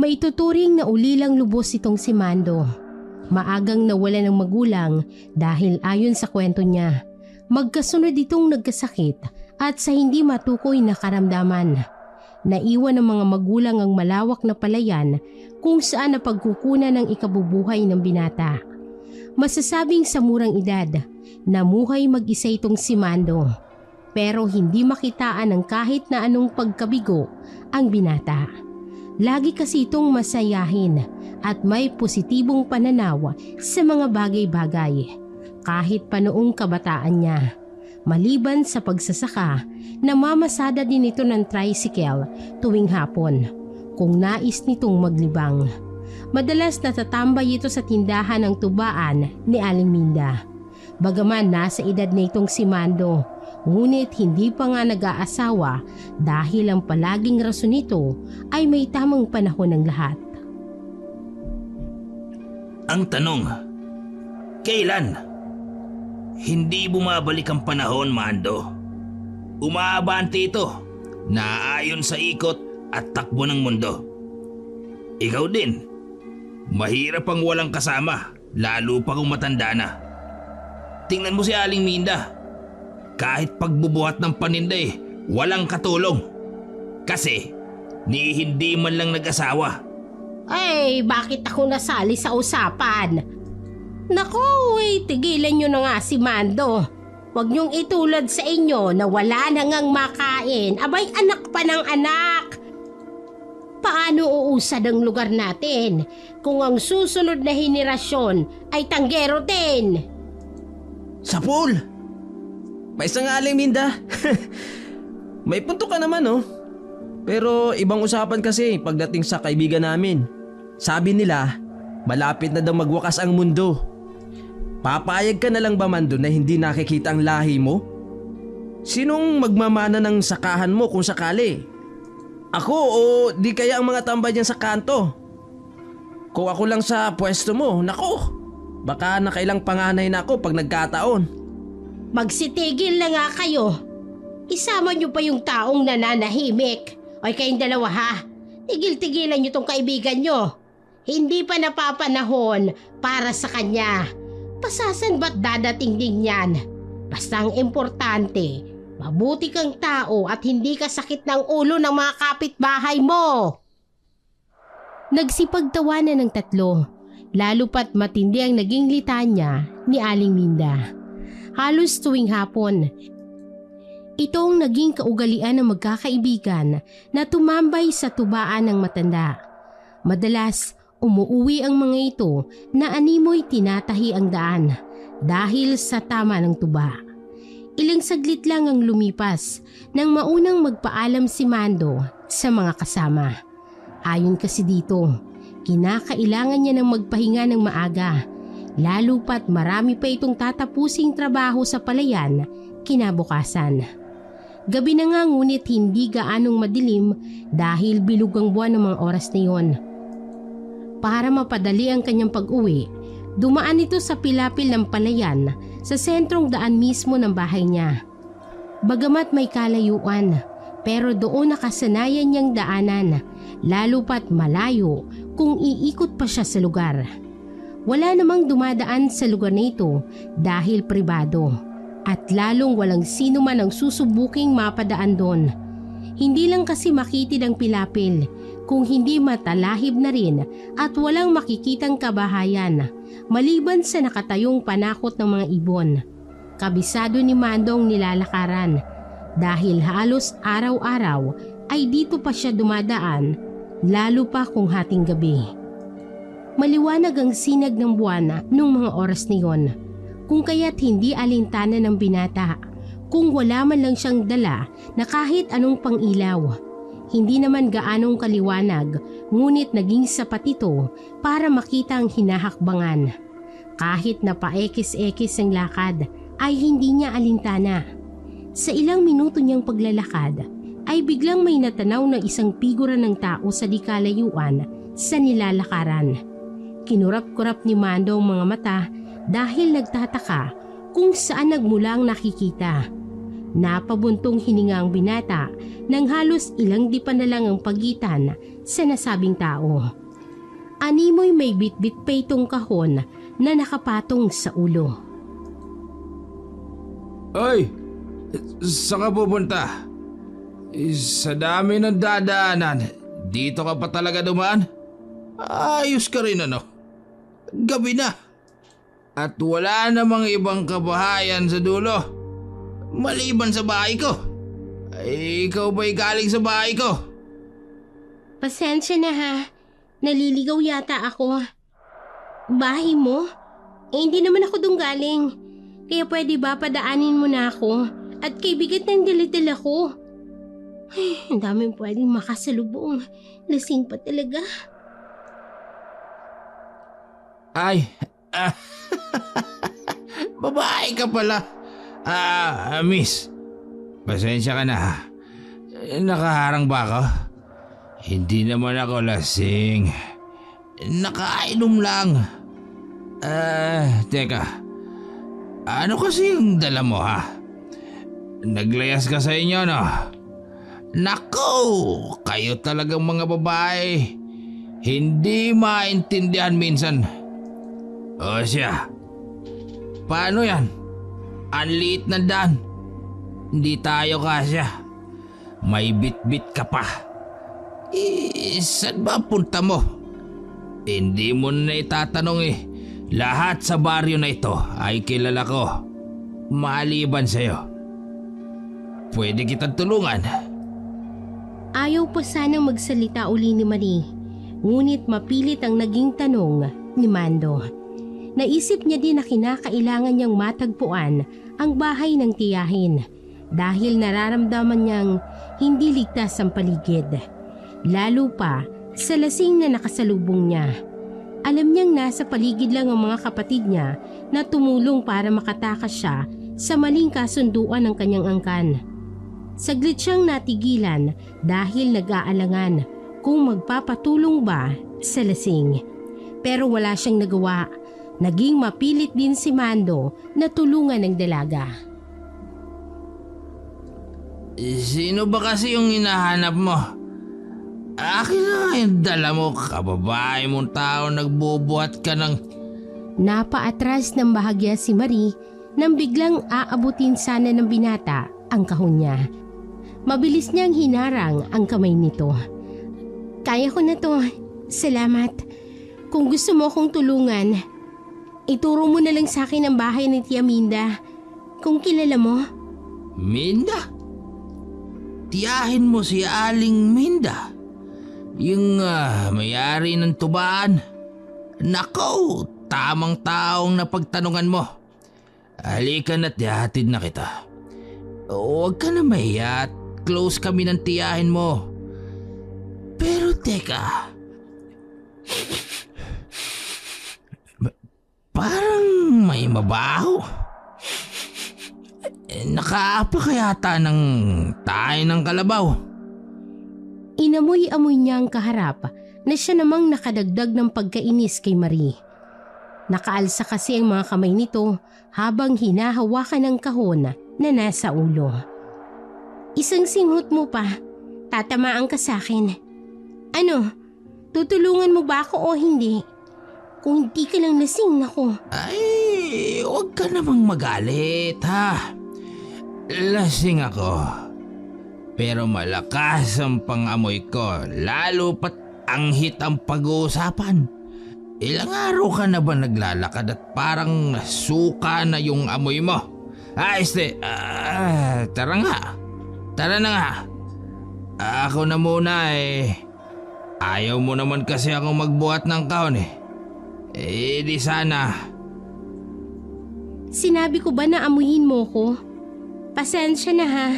Maituturing na ulilang lubos itong si Mando. Maagang nawala ng magulang dahil ayon sa kwento niya, magkasunod itong nagkasakit at sa hindi matukoy na karamdaman. Naiwan ng mga magulang ang malawak na palayan kung saan napagkukunan ng ikabubuhay ng binata. Masasabing sa murang edad, namuhay mag-isa itong si Mando. Pero hindi makitaan ng kahit na anong pagkabigo ang binata. Lagi kasi itong masayahin at may positibong pananaw sa mga bagay-bagay kahit pa noong kabataan niya. Maliban sa pagsasaka, namamasada din ito ng tricycle tuwing hapon kung nais nitong maglibang. Madalas natatambay ito sa tindahan ng tubaan ni Aling Minda. Bagaman nasa edad na itong si Mando, ngunit hindi pa nga nag-aasawa dahil ang palaging rason nito ay may tamang panahon ng lahat. Ang tanong, kailan? Hindi bumabalik ang panahon, Mando. Umaabante ito, naayon sa ikot at takbo ng mundo. Ikaw din, mahirap ang walang kasama, lalo pa kung matanda na. Tingnan mo si Aling Minda. Kahit pagbubuhat ng paninda walang katulong. Kasi ni hindi man lang nag-asawa. Ay, bakit ako nasali sa usapan? Naku, tigilan nyo na nga si Mando. Huwag nyong itulad sa inyo na wala na ngang makain. Abay, anak pa ng anak. Paano uusad ang lugar natin kung ang susunod na henerasyon ay tanggero din? Sapul! May isang Aling Minda. May punto ka naman, oh. Pero ibang usapan kasi pagdating sa kaibigan namin. Sabi nila, malapit na daw magwakas ang mundo. Papayag ka na lang ba, Mando, na hindi nakikita ang lahi mo? Sinong magmamana ng sakahan mo kung sakali? Ako o di kaya ang mga tambay dyan sa kanto? Kung ako lang sa pwesto mo, nako, baka nakailang panganay na ako pag nagkataon. Magsitigil na nga kayo. Isama nyo pa yung taong nananahimik. Oy, kayong dalawa ha. Tigil-tigilan nyo tong kaibigan nyo. Hindi pa napapanahon para sa kanya. Pasasan ba't dadating din yan? Basta ang importante, mabuti kang tao at hindi ka sakit ng ulo ng mga kapitbahay mo. Nagsipagtawanan ng tatlo, lalo pat matindi ang naging litanya ni Aling Minda. Halos tuwing hapon, ito ang naging kaugalian ng magkakaibigan na tumambay sa tubaan ng matanda. Madalas, umuuwi ang mga ito na animoy tinatahi ang daan dahil sa tama ng tuba. Ilang saglit lang ang lumipas nang maunang magpaalam si Mando sa mga kasama. Ayon kasi dito, kinakailangan niya ng magpahinga ng maaga. Lalo pat marami pa itong tatapusing trabaho sa palayan kinabukasan. Gabi na nga ngunit hindi gaanong madilim dahil bilog ang buwan ng mga oras na iyon. Para mapadali ang kanyang pag-uwi, dumaan ito sa pilapil ng palayan sa sentrong daan mismo ng bahay niya. Bagamat may kalayuan, pero doon nakasanayan niyang daanan, lalo pat malayo kung iikot pa siya sa lugar. Wala namang dumadaan sa lugar na ito dahil pribado at lalong walang sino man ang susubuking mapadaan doon. Hindi lang kasi makitid ang pilapil, kung hindi matalahib na rin at walang makikitang kabahayan maliban sa nakatayong panakot ng mga ibon. Kabisado ni Mandong nilalakaran dahil halos araw-araw ay dito pa siya dumadaan, lalo pa kung hating gabi. Maliwanag ang sinag ng buwan nung mga oras na yon, kung kaya't hindi alintana ng binata kung wala man lang siyang dala na kahit anong pangilaw. Hindi naman gaanong kaliwanag, ngunit naging sapat ito para makita ang hinahakbangan. Kahit na paekis-ekis ang lakad, ay hindi niya alintana. Sa ilang minuto niyang paglalakad, ay biglang may natanaw na isang figura ng tao sa di kalayuan sa nilalakaran. Kinurap-kurap ni Mando ang mga mata dahil nagtataka kung saan nagmula ang nakikita. Napabuntong hininga ang binata nang halos ilang dipa na lang ang pagitan sa nasabing tao. Animoy may bitbit pa itong kahon na nakapatong sa ulo. Oy! Saan ka pupunta? Sa dami ng dadaanan, dito ka pa talaga dumaan? Ayos ka rin ano? Gabi na. At wala namang ibang kabahayan sa dulo. Maliban sa bahay ko. Ay, ikaw ba'y galing sa bahay ko? Pasensya na ha. Naliligaw yata ako. Bahay mo? Hindi naman ako dong galing. Kaya pwede ba padaanin mo na ako? At kay bigat ng dala-dala ko. Ay, ang daming pwedeng makasalubong. Lasing pa talaga. Ay, babae ka pala. Miss, pasensya ka na ha. Nakaharang ba ako? Hindi naman ako lasing. Nakainom lang. Teka. Ano kasi yung dala mo ha? Naglayas ka sa inyo no? Nako, kayo talagang mga babae. Hindi maintindihan minsan. O siya, paano yan? Ang liit na daan. Hindi tayo kasya. May bit-bit ka pa. Saan ba punta mo? Hindi mo na itatanong eh. Lahat sa baryo na ito ay kilala ko. Maliban sa'yo. Pwede kitang tulungan. Ayaw pa sanang magsalita uli ni Marie. Ngunit mapilit ang naging tanong ni Mando. Naisip niya din na kinakailangan niyang matagpuan ang bahay ng tiyahin dahil nararamdaman niyang hindi ligtas ang paligid. Lalo pa sa lasing na nakasalubong niya. Alam niyang nasa paligid lang ang mga kapatid niya na tumulong para makatakas siya sa maling kasunduan ng kanyang angkan. Saglit siyang natigilan dahil nag-aalangan kung magpapatulong ba sa lasing. Pero wala siyang nagawa. Naging mapilit din si Mando na tulungan ng dalaga. Sino ba kasi yung hinahanap mo? Akin na yung dala mo, kababae mong tao, nagbubuhat ka ng... Napaatras ng bahagya si Marie nang biglang aabutin sana ng binata ang kahon niya. Mabilis niyang hinarang ang kamay nito. Kaya ko na to. Salamat. Kung gusto mo akong tulungan, ituro mo na lang sa akin ang bahay ni Tia Minda. Kung kilala mo. Minda? Tiyahin mo si Aling Minda? Yung may-ari ng tubaan? Nako, tamang taong napagtanungan mo. Halika na't ihatid na kita. Huwag ka na mahiya at close kami ng tiyahin mo. Pero teka, parang may mabaho. Nakaapa kayata ng tayo ng kalabaw. Inamoy-amoy niya ang kaharap na siya namang nakadagdag ng pagkainis kay Marie. Nakaalsa kasi ang mga kamay nito habang hinahawakan ng kahon na nasa ulo. Isang singhot mo pa, tatamaan ka sa akin. Ano, tutulungan mo ba ako o hindi? Kung hindi ka lang lasing ako. Ay, huwag ka namang magalit ha. Lasing ako. Pero malakas ang pangamoy ko, lalo pat anghit ang pag-uusapan. Ilang araw ka na ba naglalakad at parang suka na yung amoy mo? Tara nga. Tara na nga. Ako na muna eh. Ayaw mo naman kasi akong magbuhat ng kahon eh. Di sana. Sinabi ko ba na amuyin mo ko? Pasensya na ha.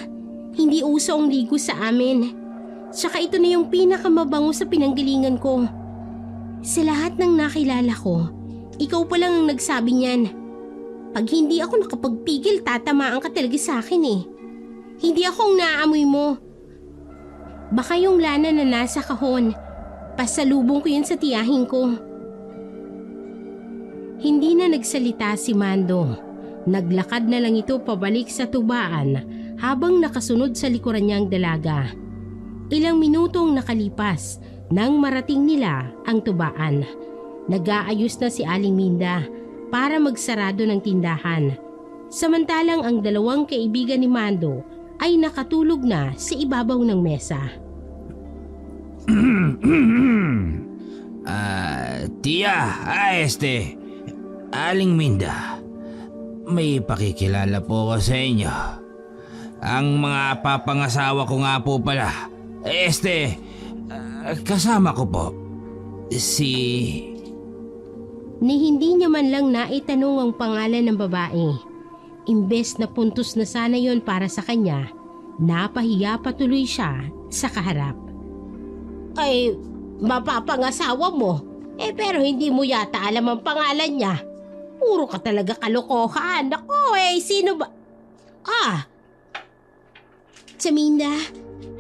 Hindi uso ang ligo sa amin. Tsaka ito na yung pinakamabango sa pinanggalingan ko. Sa lahat ng nakilala ko, ikaw pa lang ang nagsabi niyan. Pag hindi ako nakapagpigil, tatamaan ka talaga sa akin eh. Hindi ako ang naaamoy mo. Baka yung lana na nasa kahon. Pasalubong ko yun sa tiyahin ko. Hindi na nagsalita si Mando. Naglakad na lang ito pabalik sa tubaan habang nakasunod sa likuran niya ang dalaga. Ilang minutong nakalipas nang marating nila ang tubaan. Nag-aayos na si Aling Minda para magsarado ng tindahan. Samantalang ang dalawang kaibigan ni Mando ay nakatulog na sa ibabaw ng mesa. Tia, Aling Minda, may pakikilala po ko sa inyo. Ang mga papangasawa ko nga po pala. Kasama ko po. Ni hindi niya man lang naitanong ang pangalan ng babae. Imbes na puntos na sana yon para sa kanya, napahiya patuloy siya sa kaharap. Ay, mapapangasawa mo. Pero hindi mo yata alam ang pangalan niya. Puro ka talaga kalokohan. Ako sino ba? Chaminda,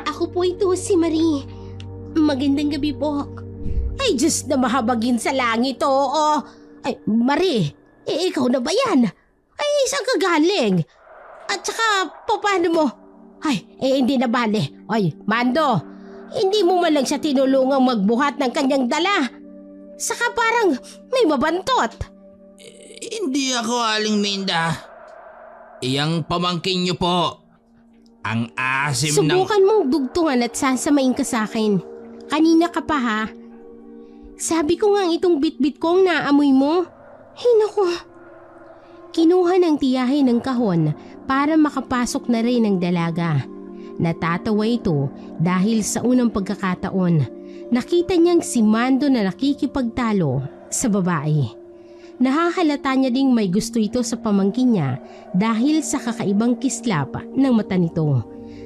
ako po ito si Marie. Magandang gabi po. Ay, Diyos na mahabagin sa langit, oo. Ay, Marie, ikaw na ba yan? Ay, saan ka galing? At saka, paano mo? Ay, hindi na bale. Ay, Mando, hindi mo man lang siya tinulungang magbuhat ng kanyang dala. Saka parang may mabantot. Hindi ako, Aling Minda. Iyang pamangkin niyo po. Ang asim Subukan mong dugtungan at sasamain ka sa akin. Kanina ka pa ha. Sabi ko nga itong bitbit kong naamoy mo. Ay naku. Kinuha ng tiyahin ng kahon para makapasok na rin ang dalaga. Natatawa ito dahil sa unang pagkakataon, nakita niyang si Mando na nakikipagtalo sa babae. Nahahalata niya ding may gusto ito sa pamangkin niya dahil sa kakaibang kislap ng mata nito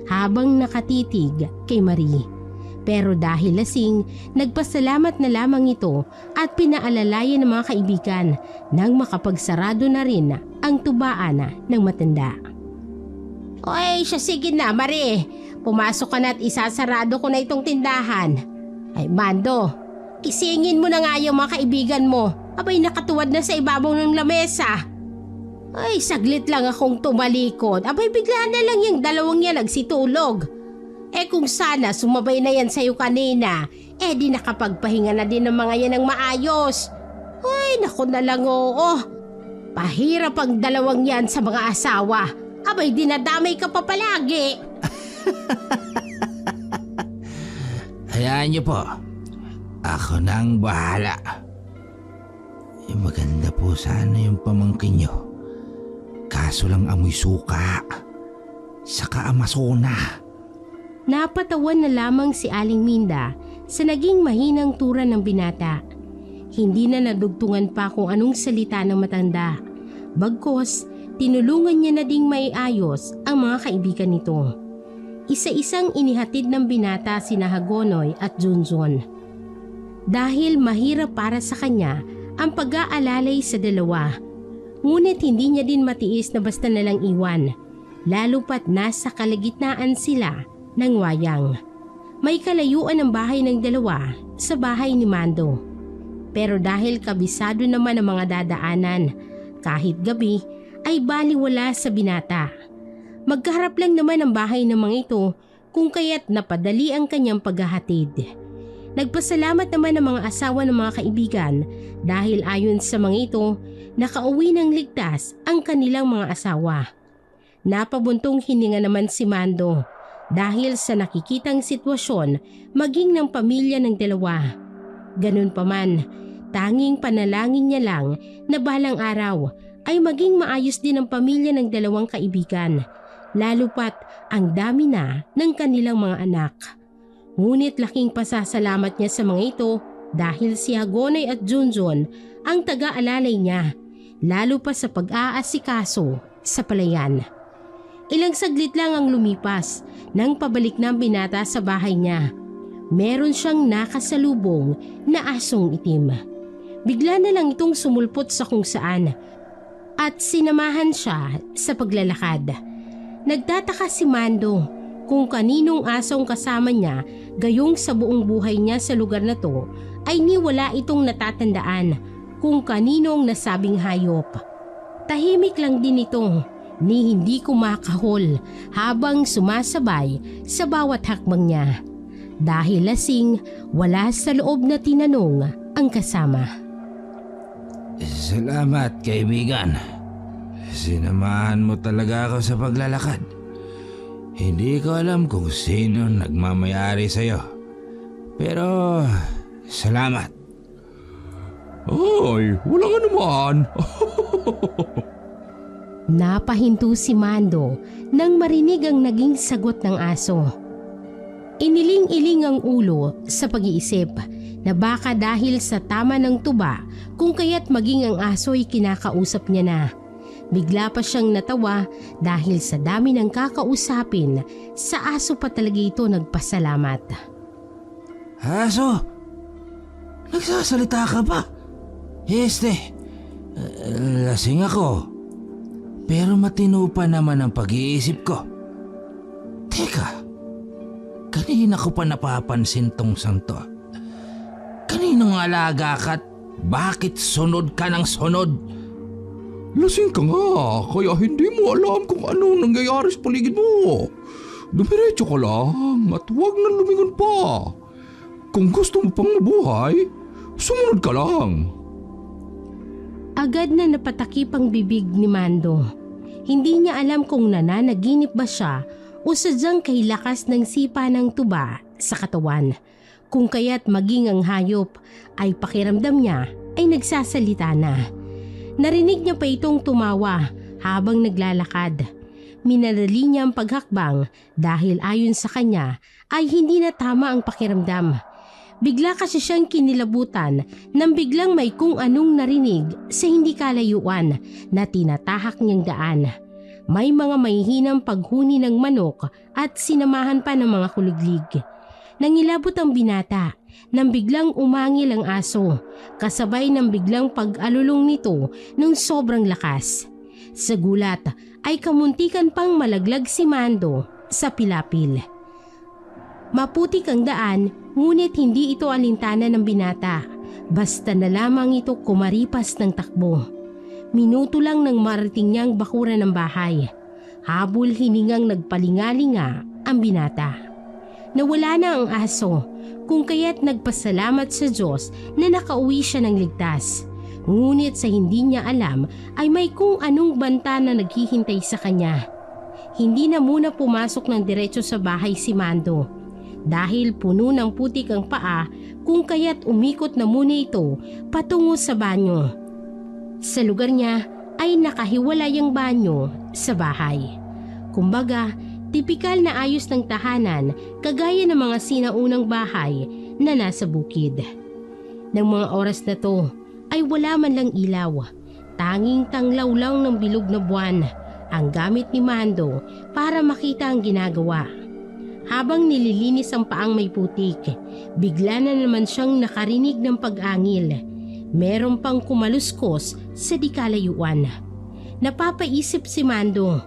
habang nakatitig kay Marie. Pero dahil lasing, nagpasalamat na lamang ito at pinaalalayan ng mga kaibigan nang makapagsarado na rin ang tubaan ng matanda. Oy, siya sige na Marie. Pumasok ka na at isasarado ko na itong tindahan. Ay Mando, isingin mo na nga yung mga kaibigan mo. Abay nakatuwad na sa ibabaw ng lamesa. Ay saglit lang akong tumalikod. Abay bigla na lang yung dalawang yan nagsitulog. Kung sana sumabay na yan sa'yo kanina, di nakapagpahinga na din ng mga yan ng maayos. Ay naku na lang oo. Pahirap ang dalawang yan sa mga asawa. Abay dinadamay ka pa palagi. Hayaan niyo po. Ako nang bahala. Maganda po sana yung pamangkin niyo. Kaso lang amoy suka. Saka amasona. Napatawan na lamang si Aling Minda sa naging mahinang tura ng binata. Hindi na nadugtungan pa kung anong salita ng matanda. Bagkos, tinulungan niya na ding maiayos ang mga kaibigan nito. Isa-isang inihatid ng binata sina Hagonoy at Junjun. Dahil mahirap para sa kanya ang pag-aalalay sa dalawa. Ngunit hindi niya din matiis na basta nalang iwan, lalo pat nasa kalagitnaan sila ng wayang. May kalayuan ang bahay ng dalawa sa bahay ni Mando. Pero dahil kabisado naman ang mga dadaanan, kahit gabi ay baliwala sa binata. Magkaharap lang naman ang bahay ng mga ito kung kaya't napadali ang kanyang paghahatid. Nagpasalamat naman ang mga asawa ng mga kaibigan dahil ayon sa mga ito, nakauwi ng ligtas ang kanilang mga asawa. Napabuntong hininga naman si Mando dahil sa nakikitang sitwasyon maging ng pamilya ng dalawa. Ganun pa man, tanging panalangin niya lang na balang araw ay maging maayos din ang pamilya ng dalawang kaibigan, lalo pat ang dami na ng kanilang mga anak. Ngunit laking pasasalamat niya sa mga ito dahil si Hagonoy at Junjun ang taga-alalay niya, lalo pa sa pag-aasikaso sa palayan. Ilang saglit lang ang lumipas nang pabalik ng binata sa bahay niya. Meron siyang nakasalubong na asong itim. Bigla na lang itong sumulpot sa kung saan at sinamahan siya sa paglalakad. Nagtataka si Mando kung kaninong asong kasama niya gayong sa buong buhay niya sa lugar na to ay niwala itong natatandaan kung kaninong nasabing hayop. Tahimik lang din ito ni hindi kumakahol habang sumasabay sa bawat hakbang niya. Dahil lasing, wala sa loob na tinanong ang kasama. Salamat, kaibigan. Sinamahan mo talaga ako sa paglalakad. Hindi ko alam kung sino nagmamayari sa'yo. Pero salamat. Ay, walang anuman. Napahinto si Mando nang marinig ang naging sagot ng aso. Iniling-iling ang ulo sa pag-iisip na baka dahil sa tama ng tuba kung kaya't maging ang aso ay kinakausap niya na. Bigla pa siyang natawa dahil sa dami ng kakausapin, sa aso pa talaga ito nagpasalamat. Aso? Nagsasalita ka ba? Lasing ako. Pero matino pa naman ang pag-iisip ko. Teka, kanina ko pa napapansin tong santo. Kaninong alaga ka't bakit sunod ka ng sunod? Lasing ka nga, kaya hindi mo alam kung anong nangyayari sa paligid mo. Dumiretso ka lang at huwag na lumingon pa. Kung gusto mo pang mabuhay, sumunod ka lang. Agad na napatakip ang bibig ni Mando. Hindi niya alam kung nananaginip ba siya o sadyang kay lakas ng sipa ng tuba sa katawan. Kung kaya't maging ang hayop ay pakiramdam niya ay nagsasalita na. Narinig niya pa itong tumawa habang naglalakad. Minadali niya ang paghakbang dahil ayon sa kanya ay hindi na tama ang pakiramdam. Bigla kasi siyang kinilabutan nang biglang may kung anong narinig sa hindi kalayuan na tinatahak niyang daan. May mga mahihinang paghuni ng manok at sinamahan pa ng mga kuliglig. Nangilabot ang binata nang biglang umangil ang aso, kasabay ng biglang pag-alulong nito ng sobrang lakas. Sa gulat ay kamuntikan pang malaglag si Mando sa pilapil. Maputik ang daan, ngunit hindi ito alintana ng binata. Basta na lamang ito kumaripas ng takbo. Minuto lang nang marating niyang bakuran ng bahay. Habol hiningang nagpalingalinga ang binata. Nawala na ang aso, kung kaya't nagpasalamat sa Diyos na nakauwi siya ng ligtas. Ngunit sa hindi niya alam ay may kung anong banta na naghihintay sa kanya. Hindi na muna pumasok ng diretso sa bahay si Mando. Dahil puno ng putik ang paa, kung kaya't umikot na muna ito patungo sa banyo. Sa lugar niya ay nakahiwalay ang banyo sa bahay. Kumbaga, tipikal na ayos ng tahanan kagaya ng mga sinaunang bahay na nasa bukid. Nang mga oras na to ay wala man lang ilaw. Tanging tanglaw lang ng bilog na buwan ang gamit ni Mando para makita ang ginagawa. Habang nililinis ang paang may putik, bigla na naman siyang nakarinig ng pag-angil. Meron pang kumaluskos sa di kalayuan. Napapaisip si Mando.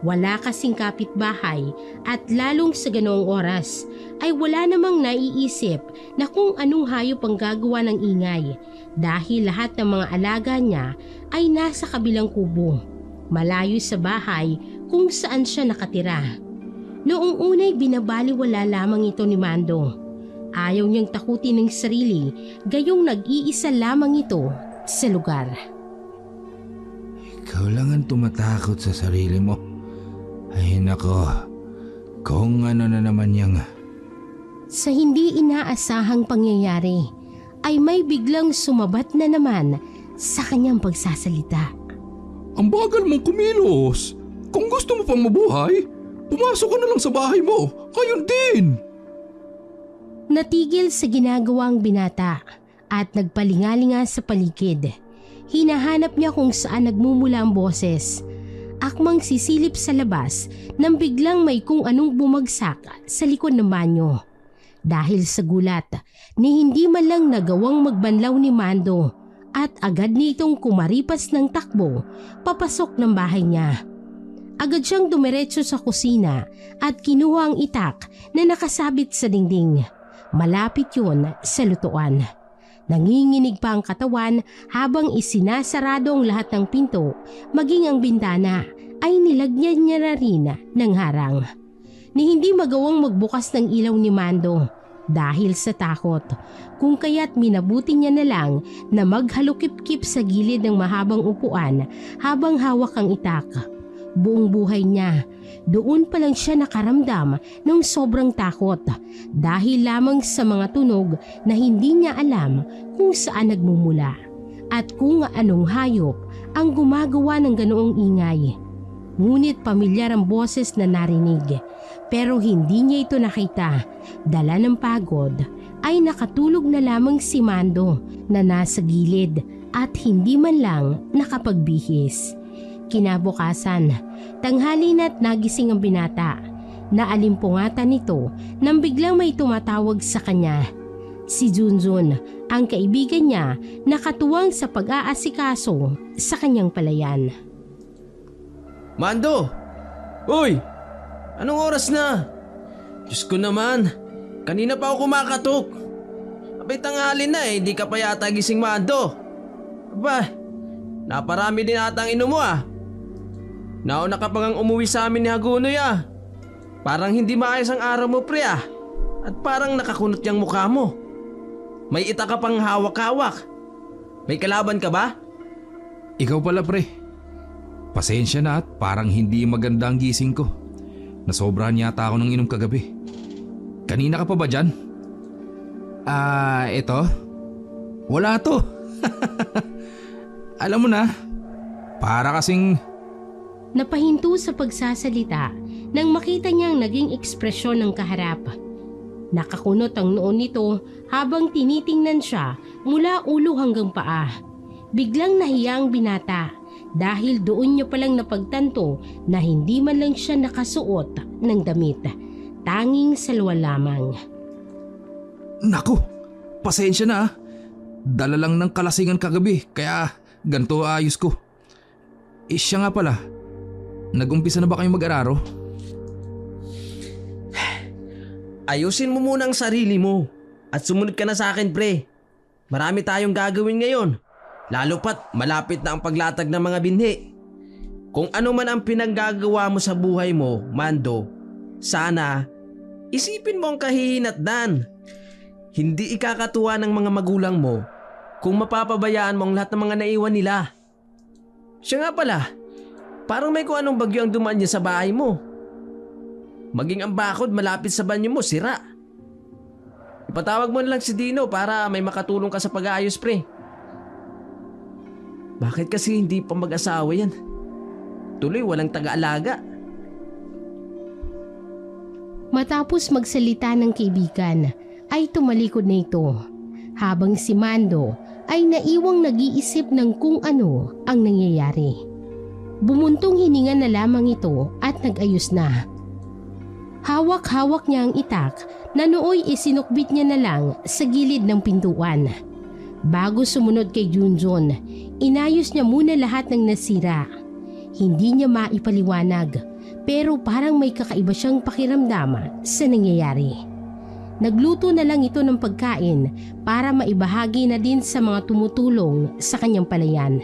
Wala kasing kapitbahay at lalong sa ganoong oras ay wala namang naiisip na kung anong hayop ang gagawa ng ingay dahil lahat ng mga alaga niya ay nasa kabilang kubo, malayo sa bahay kung saan siya nakatira. Noong unay binabaliwala lamang ito ni Mando. Ayaw niyang takutin ng sarili, gayong nag-iisa lamang ito sa lugar. Ikaw lang ang tumatakot sa sarili mo. Ay nako, kung ano na naman yang... Sa hindi inaasahang pangyayari, ay may biglang sumabat na naman sa kanyang pagsasalita. Ang bagal mong kumilos. Kung gusto mo pang mabuhay, pumasok ka na lang sa bahay mo. Ngayon din. Natigil sa ginagawang binata at nagpalingalinga sa paligid. Hinahanap niya kung saan nagmumula ang boses. Akmang sisilip sa labas nang biglang may kung anong bumagsak sa likod ng banyo. Dahil sa gulat, ni hindi man lang nagawang magbanlaw ni Mando at agad nitong kumaripas ng takbo papasok ng bahay niya. Agad siyang dumiretso sa kusina at kinuha ang itak na nakasabit sa dingding. Malapit yun sa lutuan. Nanginginig pa ang katawan habang isinasarado ang lahat ng pinto, maging ang bintana, ay nilagyan niya na rin ng harang. Ni hindi magawang magbukas ng ilaw ni Mando dahil sa takot, kung kaya't minabuti niya na lang na maghalukip-kip sa gilid ng mahabang upuan habang hawak ang itak. Buong buhay niya, doon pa lang siya nakaramdam ng sobrang takot dahil lamang sa mga tunog na hindi niya alam kung saan nagmumula at kung anong hayop ang gumagawa ng ganoong ingay. Ngunit pamilyar ang boses na narinig, pero hindi niya ito nakita. Dala ng pagod ay nakatulog na lamang si Mando na nasa gilid at hindi man lang nakapagbihis. Kinabukasan, tanghali na't nagising ang binata. Naalimpungatan nito nang biglang may tumatawag sa kanya. Si Junjun, ang kaibigan niya, nakatuwang sa pag-aasikaso sa kanyang palayan. Mando! Uy! Anong oras na? Diyos ko naman, kanina pa ako kumakatok. Abay tanghali na di ka pa yata gising, Mando. Aba, naparami din ata ang inom mo Nauna ka pa ngang umuwi sa amin ni Hagunoy Parang hindi maayos ang araw mo, pre At parang nakakunot yung mukha mo. May ita ka pang hawak-hawak. May kalaban ka ba? Ikaw pala pre. Pasensya na at parang hindi maganda ang gising ko. Nasobrahan yata ako ng inom kagabi. Kanina ka pa ba dyan? Eto? Wala to. Alam mo na, para kasing... Napahinto sa pagsasalita nang makita niyang naging ekspresyon ng kaharap. Nakakunot ang noon nito habang tinitingnan siya mula ulo hanggang paa. Biglang nahiya ang binata dahil doon niya palang napagtanto na hindi man lang siya nakasuot ng damit. Tanging salwa lamang. Naku, pasensya na Dala lang ng kalasingan kagabi kaya ganito ayos ko. Siya nga pala, nag-umpisa na ba kayong mag-araro? Ayusin mo muna ang sarili mo at sumunod ka na sa akin, pre. Marami tayong gagawin ngayon, lalo pat malapit na ang paglatag ng mga binhi. Kung ano man ang pinaggagawa mo sa buhay mo, Mando, sana isipin mo ang kahihinatnan. Hindi ikakatuwa ng mga magulang mo kung mapapabayaan mo ang lahat ng mga naiwan nila. Siya nga pala, parang may kung anong bagyo ang dumaan niya sa bahay mo. Maging ang bakod malapit sa banyo mo, sira. Ipatawag mo na lang si Dino para may makatulong ka sa pag-aayos, pre. Bakit kasi hindi pa mag-asawa yan? Tuloy walang taga-alaga. Matapos magsalita ng kaibigan, ay tumalikod na ito. Habang si Mando ay naiwang nag-iisip ng kung ano ang nangyayari. Bumuntong hininga na lamang ito at nag-ayos na. Hawak-hawak niya ang itak na nooy isinukbit niya na lang sa gilid ng pintuan. Bago sumunod kay Junjun, inayos niya muna lahat ng nasira. Hindi niya maipaliwanag pero parang may kakaiba siyang pakiramdam sa nangyayari. Nagluto na lang ito ng pagkain para maibahagi na din sa mga tumutulong sa kanyang palayan.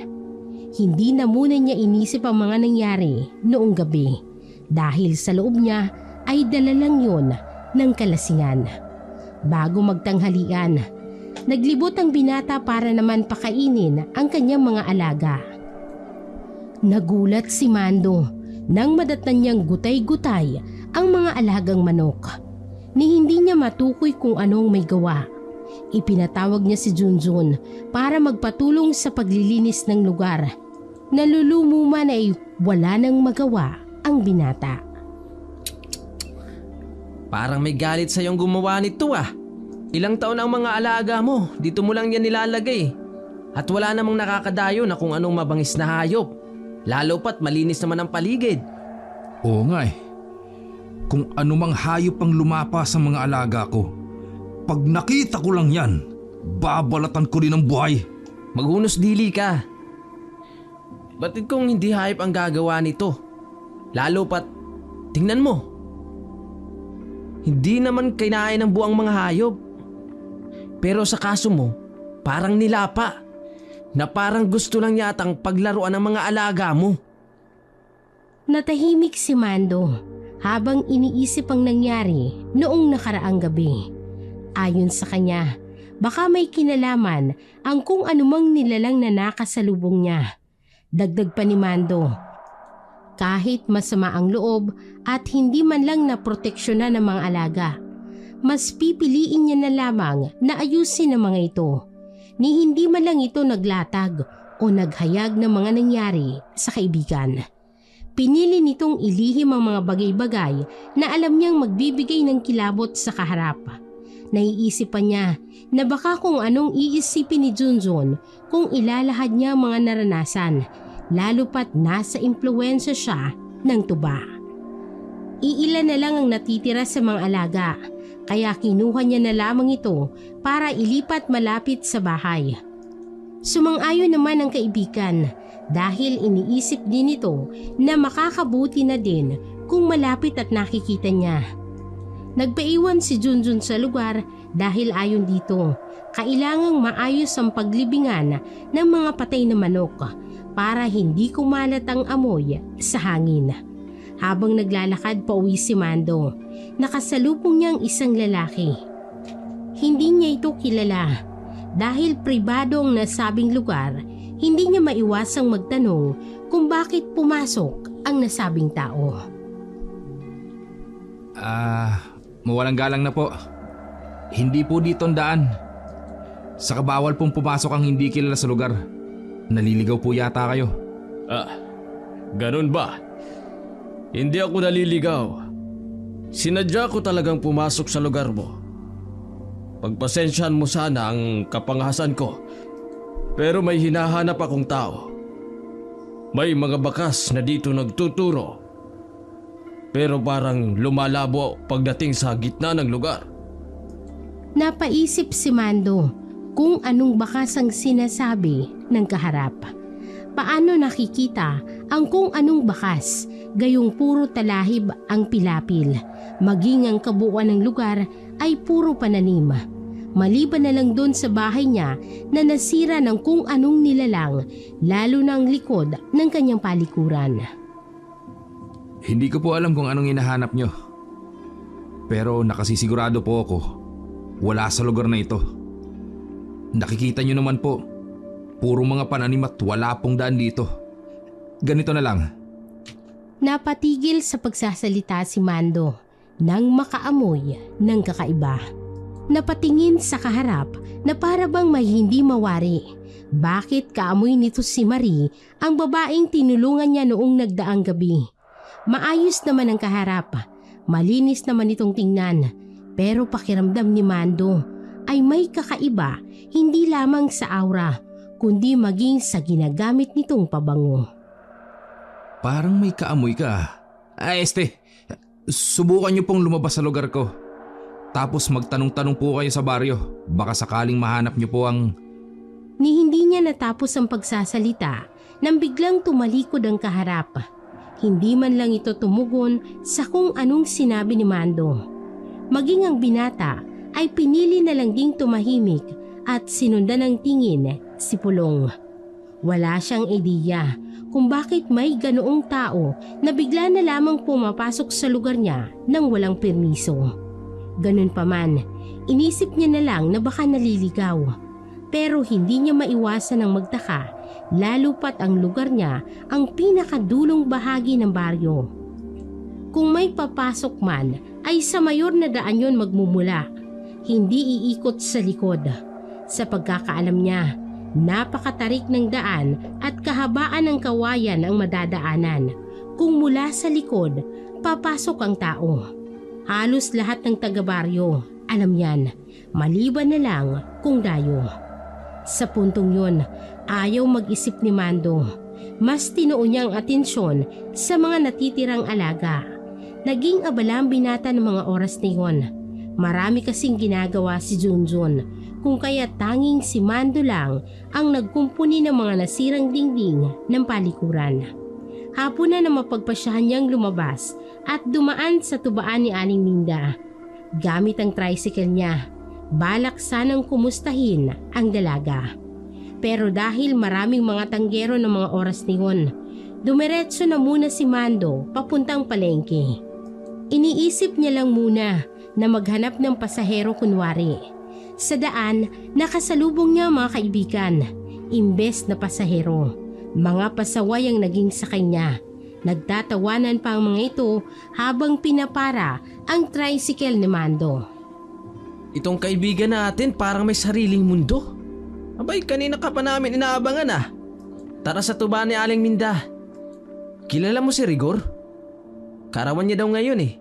Hindi na muna niya inisip ang mga nangyari noong gabi dahil sa loob niya ay dala lang yun ng kalasingan. Bago magtanghalian, naglibot ang binata para naman pakainin ang kanyang mga alaga. Nagulat si Mando nang madatnan niyang gutay-gutay ang mga alagang manok. Ni hindi niya matukoy kung anong may gawa. Ipinatawag niya si Junjun para magpatulong sa paglilinis ng lugar. Nalulumuman ay wala nang magawa ang binata. Parang may galit sa iyong gumawa nito Ilang taon ang mga alaga mo, dito mo lang yan nilalagay. At wala namang nakakadayo na kung anong mabangis na hayop. Lalo pat malinis naman ang paligid. Oo nga Kung anumang hayop ang lumapa sa mga alaga ko, pag nakita ko lang yan, babalatan ko rin ang buhay. Maghunos dili ka. Batid kong hindi hayop ang gagawa nito. Lalo pat, tingnan mo. Hindi naman kinain ng buang mga hayop. Pero sa kaso mo, parang nilapa. Na parang gusto lang yatang paglaruan ng mga alaga mo. Natahimik si Mando habang iniisip ang nangyari noong nakaraang gabi. Ayon sa kanya, baka may kinalaman ang kung anumang nilalang na nakasalubong niya. Dagdag pa ni Mando, kahit masama ang loob at hindi man lang naproteksyonan ng mga alaga, mas pipiliin niya na lamang na ayusin ang mga ito, ni hindi man lang ito naglatag o naghayag ng mga nangyari sa kaibigan. Pinili nitong ilihim ang mga bagay-bagay na alam niyang magbibigay ng kilabot sa kaharap. Naiisip pa niya na baka kung anong iisipin ni Junjun kung ilalahad niya ang mga naranasan, lalo pat nasa impluwensya siya ng tuba. Iilan na lang ang natitira sa mga alaga, kaya kinuha niya na lamang ito para ilipat malapit sa bahay. Sumang-ayon naman ang kaibigan dahil iniisip din ito na makakabuti na din kung malapit at nakikita niya. Nagpaiwan si Junjun sa lugar dahil ayon dito, kailangang maayos ang paglibingan ng mga patay na manok para hindi kumalat ang amoy sa hangin. Habang naglalakad pa uwi si Mando, nakasalubong niyang isang lalaki. Hindi niya ito kilala. Dahil pribado ang nasabing lugar, hindi niya maiwasang magtanong kung bakit pumasok ang nasabing tao. Mawalang galang na po. Hindi po dito ang daan. Saka bawal pong pumasok ang hindi kilala sa lugar. Naliligaw po yata kayo. Ganun ba? Hindi ako naliligaw. Sinadya ko talagang pumasok sa lugar mo. Pagpasensyahan mo sana ang kapangahasan ko, pero may hinahanap akong tao. May mga bakas na dito nagtuturo, pero parang lumalabo pagdating sa gitna ng lugar. Napaisip si Mando kung anong bakas ang sinasabi ng kaharap. Paano nakikita ang kung anong bakas, gayong puro talahib ang pilapil, maging ang kabuuan ng lugar ay puro pananim. Maliban na lang doon sa bahay niya na nasira ng kung anong nilalang, lalo na ang likod ng kanyang palikuran. Hindi ko po alam kung anong hinahanap nyo. Pero nakasisigurado po ako, wala sa lugar na ito. Nakikita nyo naman po, puro mga pananim at wala pong daan dito. Ganito na lang. Napatigil sa pagsasalita si Mando nang makaamoy ng kakaiba. Napatingin sa kaharap na para bang may hindi mawari. Bakit kaamoy nito si Marie, ang babaeng tinulungan niya noong nagdaang gabi? Maayos naman ang kaharap, malinis naman itong tingnan, pero pakiramdam ni Mando ay may kakaiba hindi lamang sa aura, kundi maging sa ginagamit nitong pabango. Parang may kaamoy ka. Subukan nyo pong lumabas sa lugar ko. Tapos magtanong-tanong po kayo sa baryo. Baka sakaling mahanap nyo po ang... Ni hindi niya natapos ang pagsasalita nang biglang tumalikod ang kaharap. Hindi man lang ito tumugon sa kung anong sinabi ni Mando. Maging ang binata ay pinili na lang ding tumahimik at sinundan ng tingin si Pulong. Wala siyang ideya kung bakit may ganoong tao na bigla na lamang pumapasok sa lugar niya nang walang permiso. Ganun pa man, inisip niya na lang na baka naliligaw. Pero hindi niya maiwasan ang magtaka, lalo pat ang lugar niya ang pinakadulong bahagi ng baryo. Kung may papasok man, ay sa mayor na daan yon magmumula, hindi iikot sa likod. Sa pagkakaalam niya, napakatarik ng daan at kahabaan ng kawayan ang madadaanan. Kung mula sa likod, papasok ang tao. Halos lahat ng taga-baryo, alam yan, maliban na lang kung dayo. Sa puntong yun, ayaw mag-isip ni Mando. Mas tinuon niya ang atensyon sa mga natitirang alaga. Naging abala ang binata ng mga oras na yun. Marami kasing ginagawa si Junjun, kung kaya tanging si Mando lang ang nagkumpuni ng mga nasirang dingding ng palikuran. Hapon na mapagpasyahan niyang lumabas at dumaan sa tubaan ni Aling Minda. Gamit ang tricycle niya, balak sanang kumustahin ang dalaga. Pero dahil maraming mga tanggero ng mga oras niyon, Dumiretso na muna si Mando papuntang palengke. Iniisip niya lang muna na maghanap ng pasahero kunwari. Sa daan, nakasalubong niya mga kaibigan. Imbes na pasahero, mga pasaway ang naging sa kanya. Nagtatawanan pa ang mga ito habang pinapara ang tricycle ni Mando. Itong kaibigan natin parang may sariling mundo. Abay, kanina ka pa namin inaabangan ah. Tara sa tuba ni Aling Minda. Kilala mo si Rigor? Karawan niya daw ngayon eh.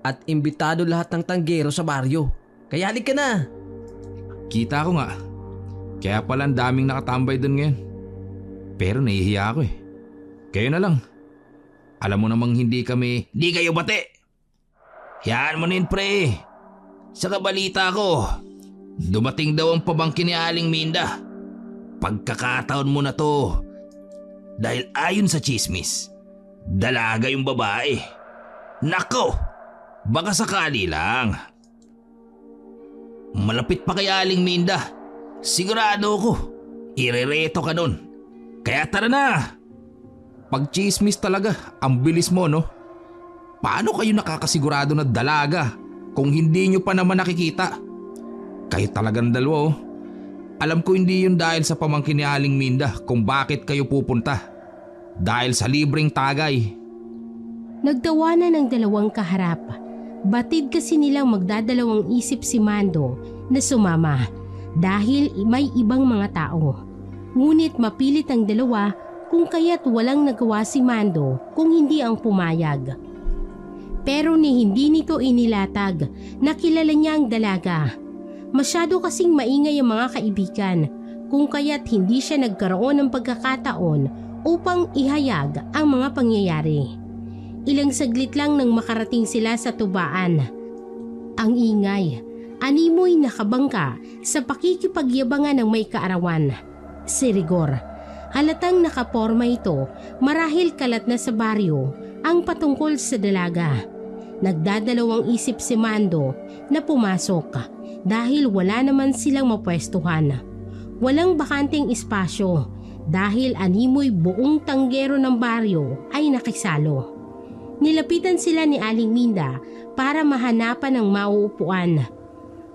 At imbitado lahat ng tanggero sa baryo. Kaya halik ka na. Kita ko nga. Kaya pala ang daming nakatambay doon ngayon. Pero nahihiya ako eh. Kayo na lang. Alam mo namang hindi kami... Di kayo bate. Hayaan mo na yun, pre. Sa kabalita ko, dumating daw ang pamangkin ni Aling Minda. Pagkakataon mo na to. Dahil ayon sa chismis, dalaga yung babae. Nako, baka sakali lang. Malapit pa kay Aling Minda. Sigurado ko, irereto ka nun. Kaya tara na. Pag chismis talaga, ang bilis mo no? Paano kayo nakakasigurado na dalaga kung hindi nyo pa naman nakikita? Kayo talagang dalawa oh. Alam ko hindi yun dahil sa pamangkin ni Aling Minda kung bakit kayo pupunta. Dahil sa libreng tagay. Nagtawanan ng dalawang kaharap. Batid kasi nilang magdadalawang isip si Mando na sumama dahil may ibang mga tao. Ngunit mapilit ang dalawa kung kaya't walang nagawa si Mando kung hindi ang pumayag. Pero hindi nito inilatag na kilala niya ang dalaga. Masyado kasing maingay ang mga kaibigan kung kaya't hindi siya nagkaroon ng pagkakataon upang ihayag ang mga pangyayari. Ilang saglit lang nang makarating sila sa tubaan. Ang ingay, animoy nakabangka sa pakikipagyabangan ng may kaarawan. Si Rigor, halatang nakaporma ito marahil kalat na sa baryo ang patungkol sa dalaga. Nagdadalawang isip si Mando na pumasok dahil wala naman silang mapwestuhan. Walang bakanteng espasyo dahil animoy buong tanggero ng baryo ay nakisalo. Nilapitan sila ni Aling Minda para mahanapan ng mauupuan.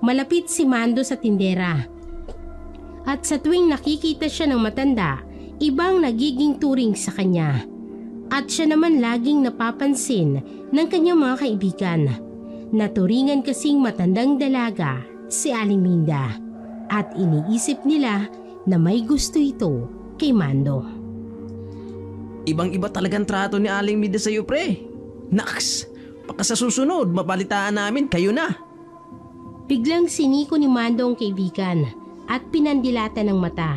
Malapit si Mando sa tindera. At sa tuwing nakikita siya ng matanda, ibang nagiging turing sa kanya. At siya naman laging napapansin ng kanyang mga kaibigan. Naturingan kasing matandang dalaga si Aling Minda. At iniisip nila na may gusto ito kay Mando. Ibang-iba talagang trato ni Aling Minda sa'yo, pre. Naks, baka sa susunod mabalitaan namin kayo na. Biglang siniko ni Mando ang kaibigan at pinandilata ng mata.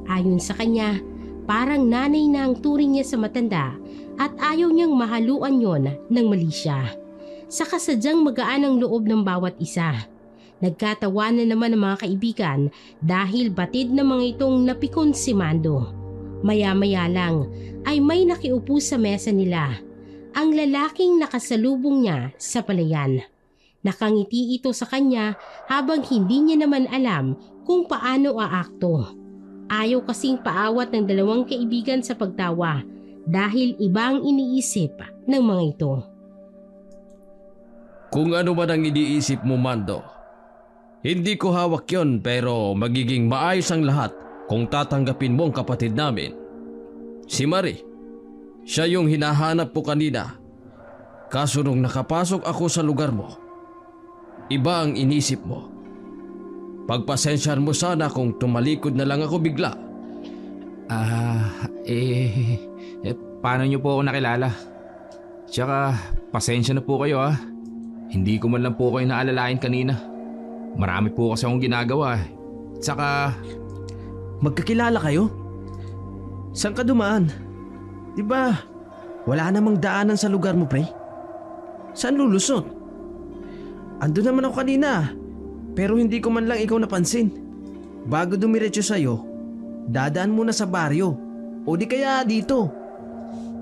Ayon sa kanya, parang nanay na ang turing niya sa matanda at ayaw niyang mahaluan yon ng mali siya. Sa kasadyang magaan ang loob ng bawat isa. Nagkatawanan naman ang mga kaibigan dahil batid na mga itong napikon si Mando. Maya-maya lang ay may nakiupo sa mesa nila. Ang lalaking nakasalubong niya sa palayan. Nakangiti ito sa kanya habang hindi niya naman alam kung paano aakto. Ayaw kasing paawat ng dalawang kaibigan sa pagtawa dahil ibang iniisip ng mga ito. Kung ano man ang iniisip mo, Mando, hindi ko hawak yon pero magiging maayos ang lahat kung tatanggapin mo ang kapatid namin. Si Marie. Siya yung hinahanap ko kanina. Kaso nung nakapasok ako sa lugar mo, iba ang inisip mo. Pagpasensyahan mo sana kung tumalikod na lang ako bigla. Paano niyo po ako nakilala? Tsaka, pasensya na po kayo ah. Hindi ko man lang po kayo naalalain kanina. Marami po kasi akong ginagawa eh. Tsaka... Magkakilala kayo? Saan ka dumaan? Diba, wala namang daanan sa lugar mo, pre? Saan lulusot? Ando naman ako kanina, pero hindi ko man lang ikaw napansin. Bago dumiretso sa'yo, dadaan muna sa baryo, o di kaya dito.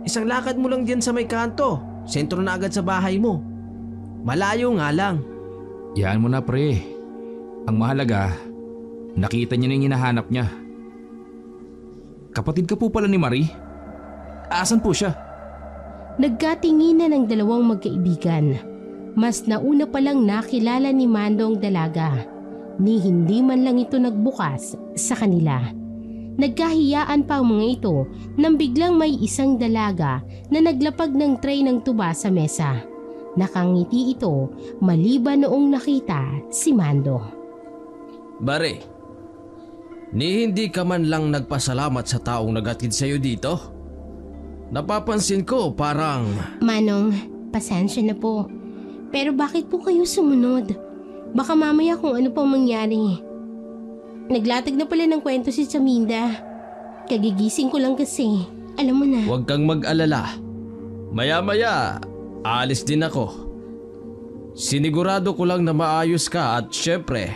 Isang lakad mo lang diyan sa may kanto, sentro na agad sa bahay mo. Malayo nga lang. Yan mo na pre. Ang mahalaga, nakita niya na yung hinahanap niya. Kapatid ka po pala ni Marie? Asan po siya? Nagkatinginan ng dalawang magkaibigan. Mas nauna palang nakilala ni Mando ang dalaga, ni hindi man lang ito nagbukas sa kanila. Nagkahiyaan pa ang mga ito nang biglang may isang dalaga na naglapag ng tray ng tuba sa mesa. Nakangiti ito maliban noong nakita si Mando. Bare, ni hindi ka man lang nagpasalamat sa taong naghatid sa'yo dito? Napapansin ko parang... Manong, pasensya na po. Pero bakit po kayo sumunod? Baka mamaya kung ano pa mangyari. Naglatag na pala ng kwento si Chaminda. Kagigising ko lang kasi. Alam mo na. Huwag kang mag-alala. Maya-maya, alis din ako. Sinigurado ko lang na maayos ka at syempre,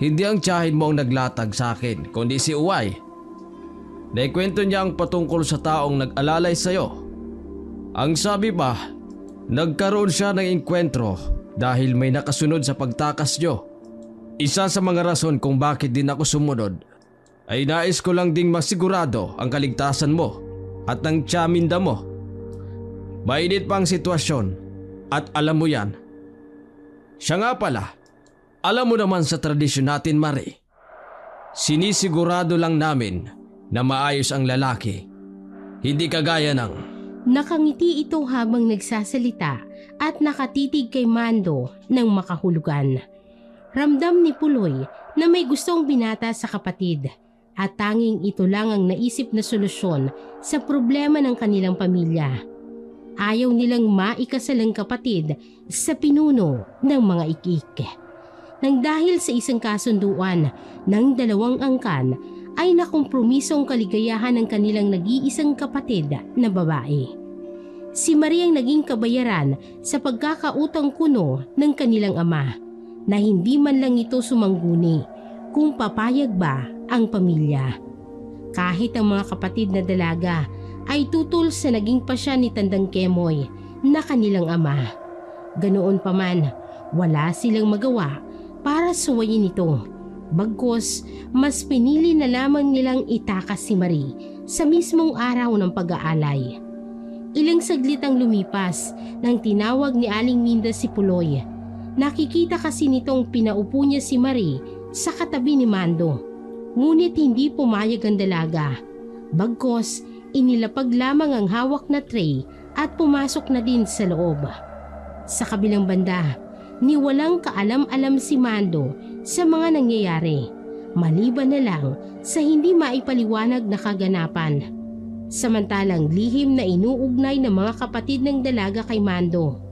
hindi ang tiyahin mo ang naglatag sa akin, kundi si Uway. Naikwento niya ang patungkol sa taong nag-alalay sa'yo. Ang sabi pa, nagkaroon siya ng engkwentro dahil may nakasunod sa pagtakas niyo. Isa sa mga rason kung bakit din ako sumunod ay nais ko lang ding masigurado ang kaligtasan mo at ng Chaminda mo. Mainit pa ang sitwasyon at alam mo yan. Siya nga pala, alam mo naman sa tradisyon natin, Mare, sinisigurado lang namin na maayos ang lalaki. Hindi kagaya ng... Nakangiti ito habang nagsasalita at nakatitig kay Mando ng makahulugan. Ramdam ni Puloy na may gustong binata sa kapatid at tanging ito lang ang naisip na solusyon sa problema ng kanilang pamilya. Ayaw nilang maikasalang kapatid sa pinuno ng mga ikik. Nang dahil sa isang kasunduan ng dalawang angkan ay nakompromiso ang kaligayahan ng kanilang nag-iisang kapatid na babae. Si Maria ang naging kabayaran sa pagkakautang kuno ng kanilang ama na hindi man lang ito sumangguni kung papayag ba ang pamilya. Kahit ang mga kapatid na dalaga ay tutol sa naging pasya ni Tandang Kemoy na kanilang ama. Ganoon pa man, wala silang magawa para suwayin ito. Bagkus, mas pinili na lamang nilang itakas si Marie sa mismong araw ng pag-aalay. Ilang saglit ang lumipas nang tinawag ni Aling Minda si Puloy. Nakikita kasi nitong pinaupo niya si Marie sa katabi ni Mando. Ngunit hindi pumayag ang dalaga. Bagkus, inilapag lamang ang hawak na tray at pumasok na din sa loob. Sa kabilang banda, ni walang kaalam-alam si Mando sa mga nangyayari, maliban na lang sa hindi maipaliwanag na kaganapan. Samantalang lihim na inuugnay ng mga kapatid ng dalaga kay Mando.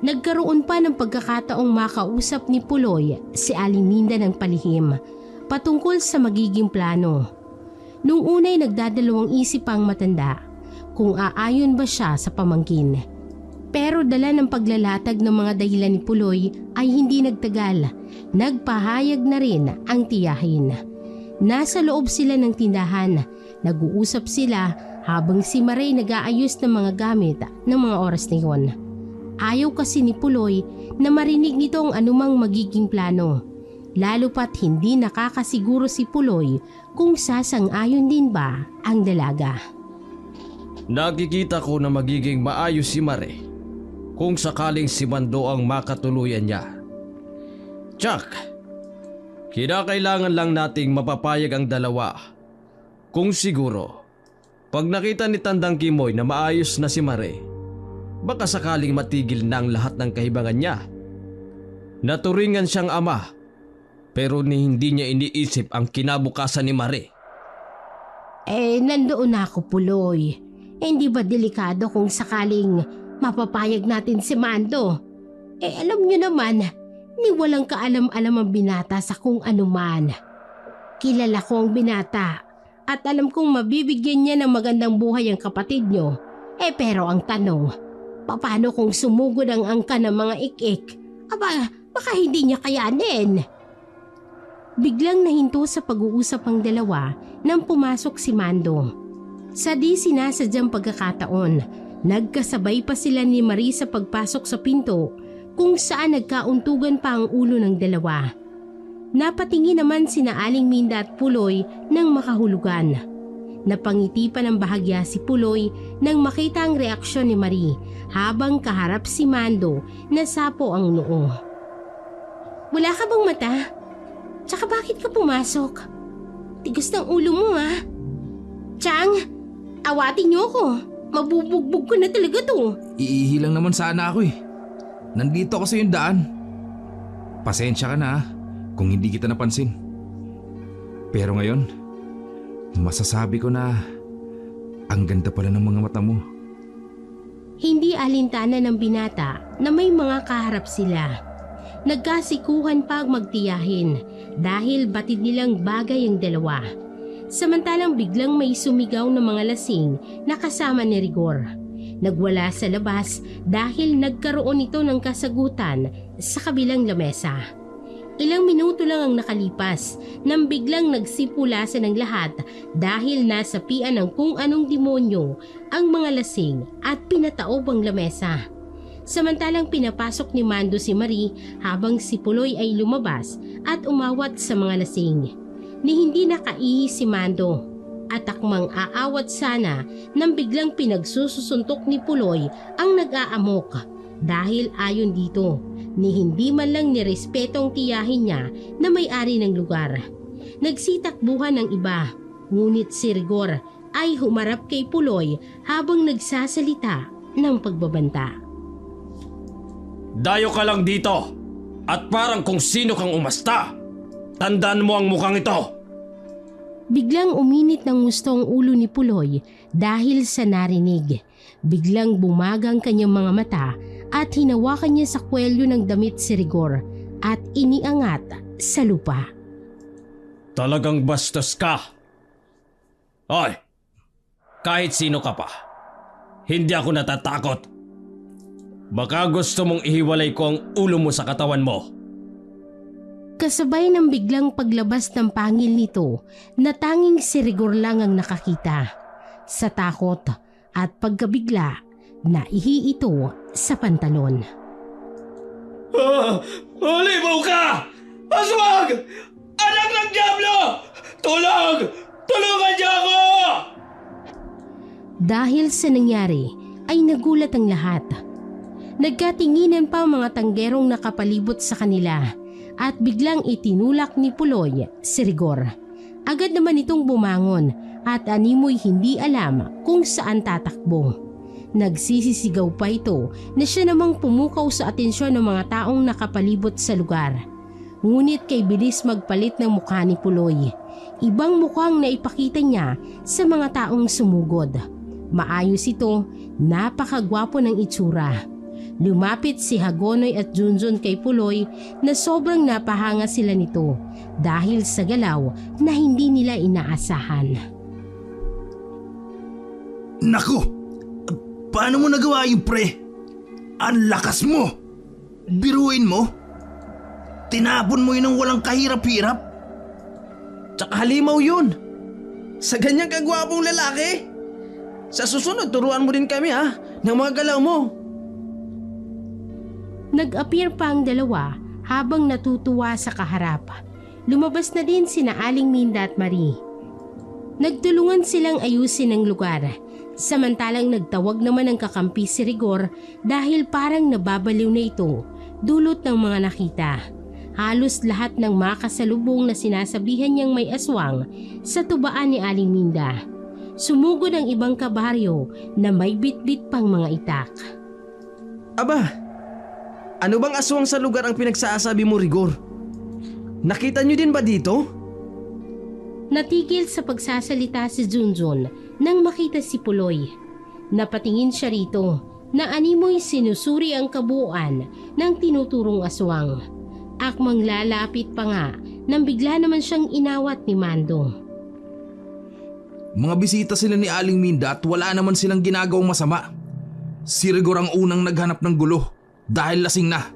Nagkaroon pa ng pagkakataong makausap ni Puloy si Aling Minda ng palihim patungkol sa magiging plano. Nung una'y nagdadalawang isip ang matanda kung aayon ba siya sa pamangkin. Pero dala ng paglalatag ng mga dahilan ni Puloy ay hindi nagtagal. Nagpahayag na rin ang tiyahin. Nasa loob sila ng tindahan. Nag-uusap sila habang si Marie nag-aayos ng mga gamit ng mga oras na yun. Ayaw kasi ni Puloy na marinig nito ang anumang magiging plano. Lalo pat hindi nakakasiguro si Puloy kung sasang-ayon din ba ang dalaga. Nakikita ko na magiging maayos si Mare kung sakaling si Mando ang makatuluyan niya. Tsak, kinakailangan lang nating mapapayag ang dalawa. Kung siguro, pag nakita ni Tandang Kimoy na maayos na si Mare, baka sakaling matigil na ang lahat ng kahibangan niya. Naturingan siyang ama, pero hindi niya iniisip ang kinabukasan ni Mare. Nandoon na ako, Puloy. Hindi ba delikado kung sakaling mapapayag natin si Mando? Alam niyo naman, ni walang kaalam-alam ang binata sa kung anuman. Kilala ko ang binata at alam kong mabibigyan niya ng magandang buhay ang kapatid niyo. Pero ang tanong, paano kung sumugod ang angka ng mga ik-ik? Baka hindi niya kayanin. Biglang nahinto sa pag-uusap ang dalawa nang pumasok si Mando. Sa di sinasadyang pagkakataon, nagkasabay pa sila ni Marie sa pagpasok sa pinto kung saan nagkauntugan pa ang ulo ng dalawa. Napatingin naman sina Aling Minda at Puloy ng makahulugan. Napangiti pa ng bahagya si Puloy nang makita ang reaksyon ni Marie habang kaharap si Mando na sapo ang noo. Wala ka bang mata? Tsaka bakit ka pumasok? Tigas ng ulo mo ha? Chang, awatin niyo ako. Mabubugbog ko na talaga to. Iihi lang naman sana ako eh. Nandito ako sa yung daan. Pasensya ka na kung hindi kita napansin. Pero ngayon, masasabi ko na ang ganda pala ng mga mata mo. Hindi alintana ng binata na may mga kaharap sila. Nagkasikuhan pa ang magtiyahin dahil batid nilang bagay ang dalawa. Samantalang biglang may sumigaw ng mga lasing na kasama ni Rigor. Nagwala sa labas dahil nagkaroon ito ng kasagutan sa kabilang lamesa. Ilang minuto lang ang nakalipas nang biglang nagsipulasan ng lahat dahil nasapian ng kung anong demonyo ang mga lasing at pinataob ang lamesa. Samantalang pinapasok ni Mando si Marie habang si Puloy ay lumabas at umawat sa mga lasing. Ni hindi nakaihi si Mando at akmang aawat sana nang biglang pinagsusuntok ni Puloy ang nag-aamok dahil ayon dito ni hindi man lang nirespetong tiyahin niya na may-ari ng lugar. Nagsitakbuhan ng iba, ngunit si Rigor ay humarap kay Puloy habang nagsasalita ng pagbabanta. Dayo ka lang dito at parang kung sino kang umasta. Tandaan mo ang mukhang ito. Biglang uminit ng gusto ang ulo ni Puloy dahil sa narinig. Biglang bumaga ang kanyang mga mata at hinawakan niya sa kwelyo ng damit si Rigor at iniangat sa lupa. Talagang bastos ka. Hoy, kahit sino ka pa, hindi ako natatakot. Baka gusto mong ihiwalay ko ang ulo mo sa katawan mo. Kasabay ng biglang paglabas ng pangil nito na tanging si Rigor lang ang nakakita. Sa takot at pagkabigla, naihi ito sa pantalon. Halimaw ka! Aswag! Anak ng Diablo! Tulog! Tulungan niyo ako! Dahil sa nangyari ay nagulat ang lahat. Nagkatinginan pa ang mga tanggerong nakapalibot sa kanila at biglang itinulak ni Puloy si Rigor. Agad naman itong bumangon at animoy hindi alam kung saan tatakbo. Nagsisisigaw pa ito na siya namang pumukaw sa atensyon ng mga taong nakapalibot sa lugar. Ngunit kay bilis magpalit ng mukha ni Puloy. Ibang mukhang naipakita niya sa mga taong sumugod. Maayos ito, napakagwapo ng itsura. Lumapit si Hagonoy at Junjun kay Puloy na sobrang napahanga sila nito dahil sa galaw na hindi nila inaasahan. Naku! Paano mo nagawa yung pre? Ang lakas mo! Biruin mo? Tinapon mo yun ng walang kahirap-hirap? Tsaka halimaw yun. Sa ganyang kagwapong lalaki. Sa susunod, turuan mo din kami ng mga galaw mo. Nag-appear pa ang dalawa habang natutuwa sa kaharap. Lumabas na din sina Aling Minda at Marie. Nagtulungan silang ayusin ang lugar. Samantalang nagtawag naman ang kakampi si Rigor dahil parang nababaliw na ito dulot ng mga nakita. Halos lahat ng makasalubong na sinasabihan niyang may aswang sa tubaan ni Aling Minda. Sumugod ang ibang kabaryo na may bitbit pang mga itak. Aba! Ano bang aswang sa lugar ang pinagsasabi mo, Rigor? Nakita niyo din ba dito? Natigil sa pagsasalita si Junjun nang makita si Puloy. Napatingin siya rito na animoy sinusuri ang kabuuan ng tinuturong aswang. Akmang lalapit pa nga nang bigla naman siyang inawat ni Mando. Mga bisita sila ni Aling Minda at wala naman silang ginagawang masama. Si Rigor ang unang naghanap ng gulo dahil lasing na.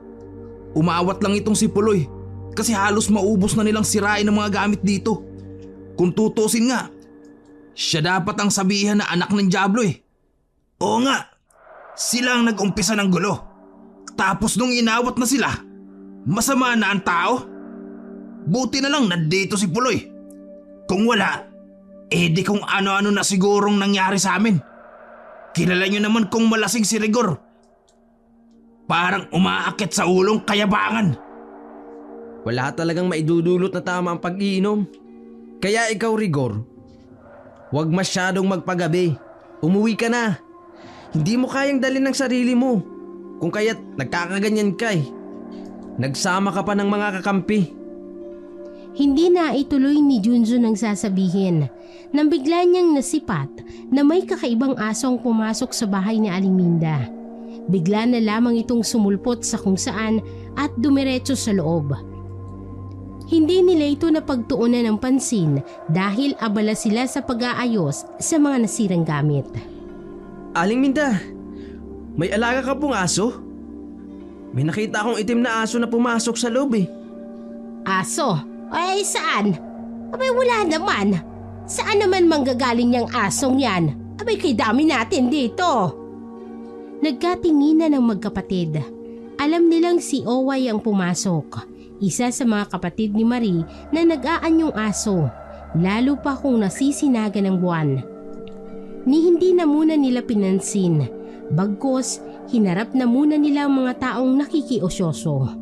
Umawat lang itong si Puloy kasi halos maubos na nilang sirain ang mga gamit dito. Kung tutusin nga, siya dapat ang sabihan na anak ng Diablo eh. Oo nga, sila ang nag-umpisa ng gulo. Tapos nung inawat na sila, masama na ang tao. Buti na lang nandito si Puloy. Kung wala, di kung ano-ano na sigurong nangyari sa amin. Kilala nyo naman kung malasing si Rigor. Parang umaakit sa ulong kayabangan. Wala talagang maidudulot na tama ang pag-iinom. Kaya ikaw, Rigor, huwag masyadong magpagabi. Umuwi ka na. Hindi mo kayang dalhin ng sarili mo. Kung kaya't nagkakaganyan ka eh. Nagsama ka pa ng mga kakampi. Hindi na ituloy ni Junjun ang sasabihin nang bigla niyang nasipat na may kakaibang asong pumasok sa bahay ni Aling Minda. Bigla na lamang itong sumulpot sa kung saan at dumiretso sa loob. Hindi nila ito napagtuunan ng pansin dahil abala sila sa pag-aayos sa mga nasirang gamit. Aling Minda, may alaga ka pong aso? May nakita akong itim na aso na pumasok sa loob eh. Aso? Ay saan? Abay wala naman. Saan naman manggagaling niyang asong yan? Abay kay dami natin dito. Nagkatinginan ng magkapatid. Alam nilang si Oway ang pumasok. Isa sa mga kapatid ni Marie na nag-aanyong aso. Lalo pa kung nasisinaga ng buwan. Ni hindi na muna nila pinansin. Bagkus, hinarap na muna nila ang mga taong nakikiosyoso.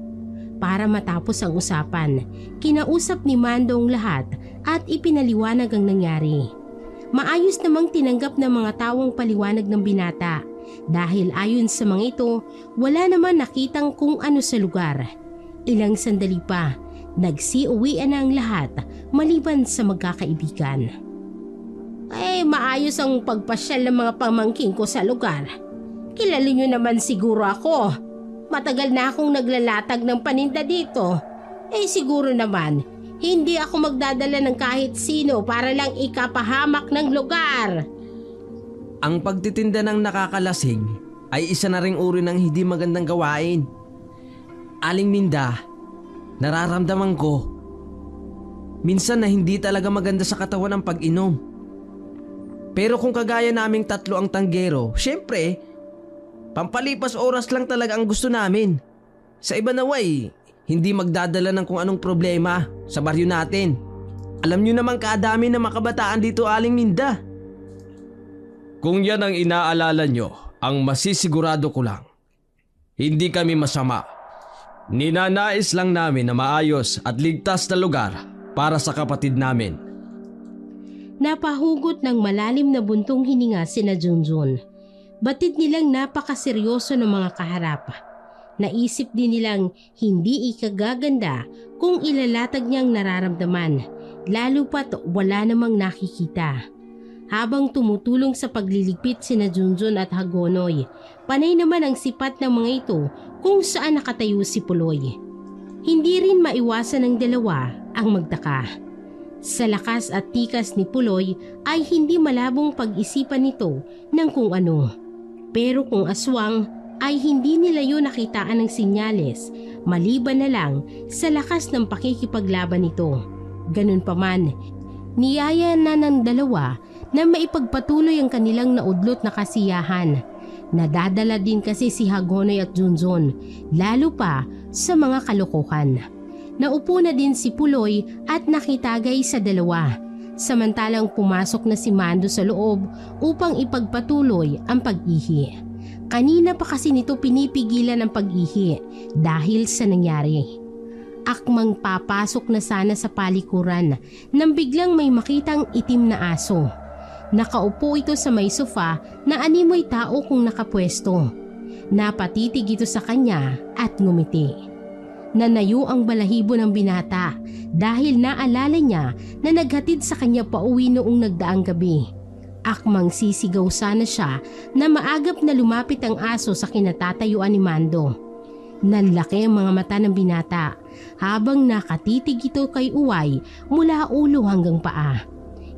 Para matapos ang usapan, kinausap ni Mando ang lahat at ipinaliwanag ang nangyari. Maayos namang tinanggap ng mga tawang paliwanag ng binata dahil ayon sa mga ito, wala naman nakitang kung ano sa lugar. Ilang sandali pa, nagsiuwian na ang lahat maliban sa magkakaibigan. Ay, maayos ang pagpasyal ng mga pamangking ko sa lugar. Kilala niyo naman siguro ako. Matagal na akong naglalatag ng paninda dito. Siguro naman, hindi ako magdadala ng kahit sino para lang ikapahamak ng lugar. Ang pagtitinda ng nakakalasing ay isa na ring uri ng hindi magandang gawain. Aling Minda, nararamdaman ko. Minsan na hindi talaga maganda sa katawan ang pag-inom. Pero kung kagaya naming tatlo ang tanggero, syempre, pampalipas oras lang talaga ang gusto namin. Sa iba naway, hindi magdadala ng kung anong problema sa baryo natin. Alam nyo naman kadami na makabataan dito, Aling Minda. Kung yan ang inaalala nyo, ang masisigurado ko lang, hindi kami masama. Ninanais lang namin na maayos at ligtas na lugar para sa kapatid namin. Napahugot ng malalim na buntong hininga sina Junjun. Batid nilang napakaseryoso ng mga kaharap. Naisip din nilang hindi ikagaganda kung ilalatag niyang nararamdaman, lalo pat wala namang nakikita. Habang tumutulong sa pagliligpit sina Junjun at Hagonoy, panay naman ang sipat ng mga ito kung saan nakatayo si Puloy. Hindi rin maiwasan ng dalawa ang magtaka. Sa lakas at tikas ni Puloy ay hindi malabong pag-isipan nito ng kung ano. Pero kung aswang ay hindi nila yun nakitaan ng sinyales maliban na lang sa lakas ng pakikipaglaban nito. Ganun pa man, niyaya na ng dalawa na maipagpatuloy ang kanilang naudlot na kasiyahan. Nadadala din kasi si Hagonoy at Junjun, lalo pa sa mga kalokohan. Naupo na din si Puloy at nakitagay sa dalawa, samantalang pumasok na si Mando sa loob upang ipagpatuloy ang pag-ihi. Kanina pa kasi nito pinipigilan ang pag-ihi dahil sa nangyari. Akmang papasok na sana sa palikuran nang biglang may makitang itim na aso. Nakaupo ito sa may sofa na animoy tao kung nakapwesto. Napatitig ito sa kanya at ngumiti. Nanayo ang balahibo ng binata dahil naalala niya na naghatid sa kanya pauwi noong nagdaang gabi. Akmang sisigaw sana siya na maagap na lumapit ang aso sa kinatatayuan ni Mando. Nanlaki ang mga mata ng binata habang nakatitig ito kay Uway mula ulo hanggang paa.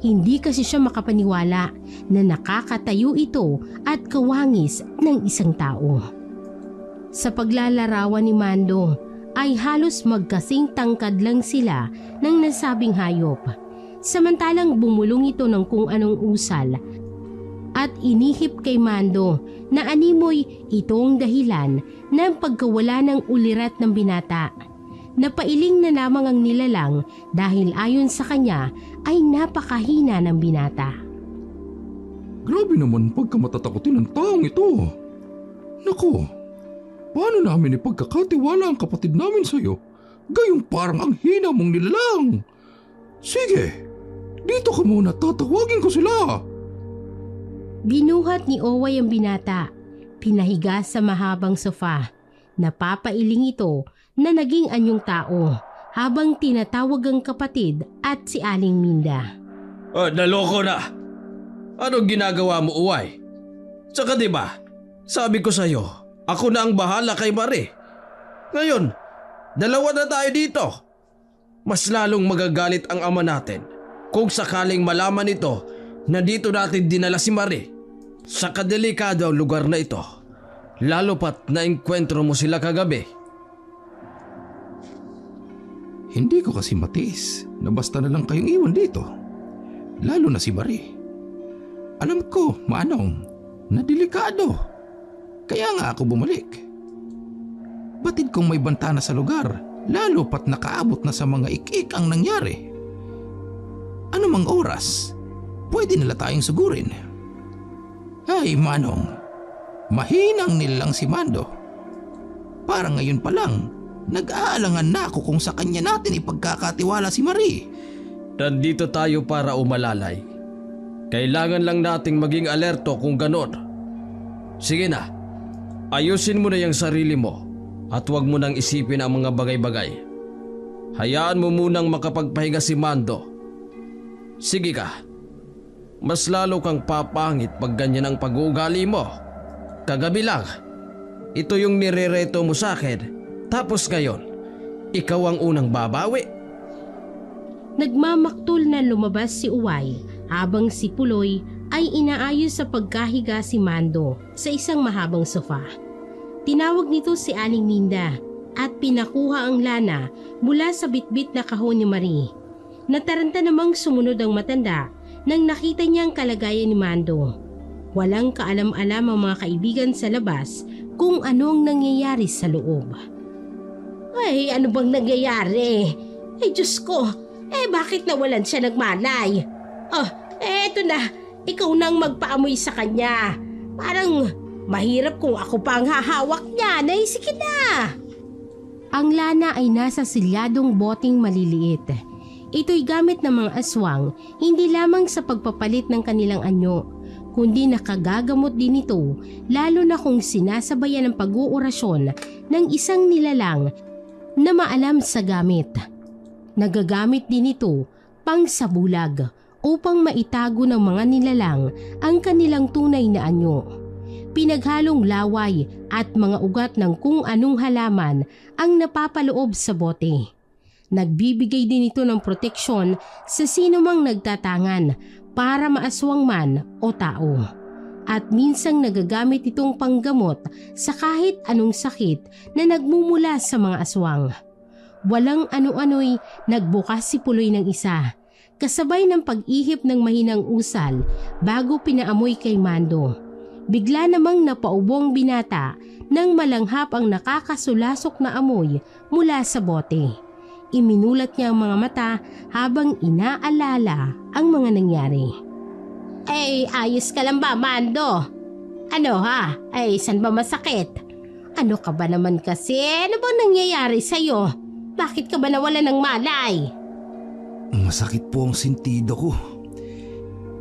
Hindi kasi siya makapaniwala na nakakatayo ito at kawangis ng isang tao. Sa paglalarawan ni Mando ay halos magkasing tangkad lang sila ng nasabing hayop. Samantalang bumulong ito ng kung anong usal at inihip kay Mando na animoy itong dahilan ng pagkawala ng ulirat ng binata. Napailing na lamang ang nilalang dahil ayon sa kanya ay napakahina ng binata. Grabe naman pagkamatatakotin ng taong ito. Naku, paano namin ipagkakatiwala ang kapatid namin sa'yo? Gayong parang ang hina mong nilalang. Sige, dito ka muna, tatawagin ko sila. Binuhat ni Oway ang binata. Pinahiga sa mahabang sofa. Napapailing ito na naging anyong tao habang tinatawag ang kapatid at si Aling Minda. Naloko na. Anong ginagawa mo, Uway? Tsaka diba, sabi ko sa'yo, ako na ang bahala kay Marie. Ngayon, dalawa na tayo dito. Mas lalong magagalit ang ama natin kung sakaling malaman ito na dito natin dinala si Marie sa kadelikado lugar na ito. Lalo pat naengkwentro mo sila kagabi. Hindi ko kasi matiis na basta na lang kayong iwan dito. Lalo na si Marie. Alam ko, Manong, na delikado. Kaya nga ako bumalik. Batid kong may banta na sa lugar, lalo pat nakaabot na sa mga ik-ik ang nangyari. Ano mang oras, pwede nila tayong sugurin. Ay, Manong, mahinang nilang si Mando. Parang ngayon pa lang, nag-aalangan na ako kung sa kanya natin ipagkakatiwala si Marie. Nandito tayo para umalalay. Kailangan lang nating maging alerto kung ganon. Sige na, ayusin mo na yung sarili mo at huwag mo nang isipin ang mga bagay-bagay. Hayaan mo munang makapagpahinga si Mando. Sige ka, mas lalo kang papangit pag ganyan ang pag-uugali mo. Kagabi lang, ito yung nirereto mo sa akin, tapos ngayon, ikaw ang unang babawi. Nagmamaktul na lumabas si Uway habang si Puloy ay inaayos sa pagkahiga si Mando sa isang mahabang sofa. Tinawag nito si Aling Minda at pinakuha ang lana mula sa bitbit na kahon ni Marie. Nataranta namang sumunod ang matanda nang nakita niya ang kalagayan ni Mando. Walang kaalam-alam ang mga kaibigan sa labas kung anong nangyayari sa loob. Ay, ano bang nangyayari? Ay, Diyos ko! Bakit nawalan siya ng malay? Eto na, ikaw nang magpaamoy sa kanya. Parang mahirap kung ako pa ang hahawak niya. Sige na! Ang lana ay nasa silyadong boting maliliit. Ito'y gamit ng mga aswang hindi lamang sa pagpapalit ng kanilang anyo, kundi nakagagamot din ito lalo na kung sinasabayan ng pag-uorasyon ng isang nilalang na maalam sa gamit. Nagagamit din ito pang sabulag upang maitago ng mga nilalang ang kanilang tunay na anyo. Pinaghalong laway at mga ugat ng kung anong halaman ang napapaloob sa bote. Nagbibigay din ito ng proteksyon sa sinumang nagtatangan para maaswang man o tao. At minsang nagagamit itong panggamot sa kahit anong sakit na nagmumula sa mga aswang. Walang ano-ano'y nagbukas si Puloy ng isa, kasabay ng pag-ihip ng mahinang usal bago pinaamoy kay Mando. Bigla namang napaubong binata nang malanghap ang nakakasulasok na amoy mula sa bote. Iminulat niya ang mga mata habang inaalala ang mga nangyari. Ayos ka lang ba, Mando? Ano ha? Saan ba masakit? Ano ka ba naman kasi? Ano bang nangyayari sa'yo? Bakit ka ba nawala ng malay? Masakit po ang sentido ko.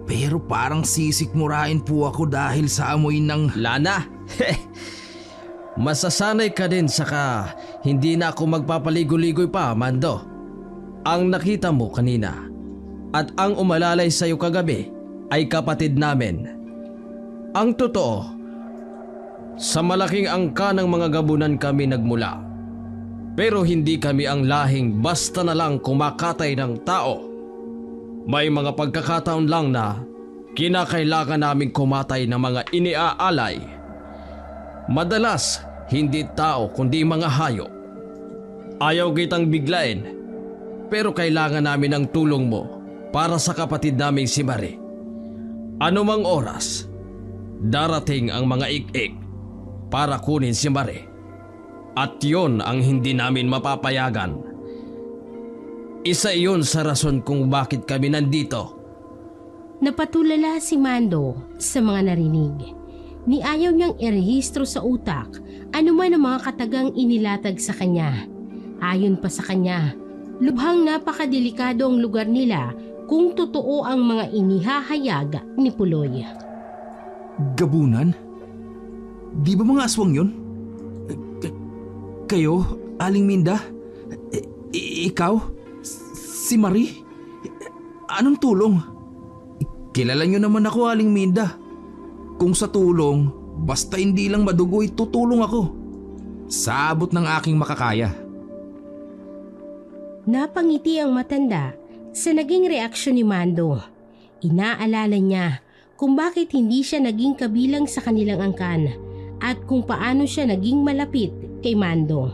Pero parang sisikmurain po ako dahil sa amoy ng... Lana, masasanay ka din saka hindi na ako magpapaligoy-ligoy pa, Mando. Ang nakita mo kanina at ang umalalay sa'yo kagabi ay kapatid namin. Ang totoo, sa malaking angka ng mga gabunan kami nagmula. Pero hindi kami ang lahing basta na lang kumakatay ng tao. May mga pagkakataon lang na kinakailangan naming kumatay ng mga iniaalay. Madalas, hindi tao kundi mga hayop. Ayaw kitang biglain, pero kailangan namin ng tulong mo para sa kapatid naming si Marie. Anumang oras, darating ang mga ik-ik para kunin si Marie. At yon ang hindi namin mapapayagan. Isa iyon sa rason kung bakit kami nandito. Napatulala si Mando sa mga narinig. Ni ayaw niyang irehistro sa utak anuman ang mga katagang inilatag sa kanya. Ayon pa sa kanya, lubhang napakadelikado ang lugar nila kung totoo ang mga inihahayag ni Puloy. Gabunan? Di ba mga aswang yun? Kayo, Aling Minda? Ikaw? Si Marie? Anong tulong? Kilala nyo naman ako, Aling Minda. Kung sa tulong, basta hindi lang madugoy, tutulong ako. Sa abot ng aking makakaya. Napangiti ang matanda sa naging reaksyon ni Mando. Inaalala niya kung bakit hindi siya naging kabilang sa kanilang angkan at kung paano siya naging malapit kay Mando.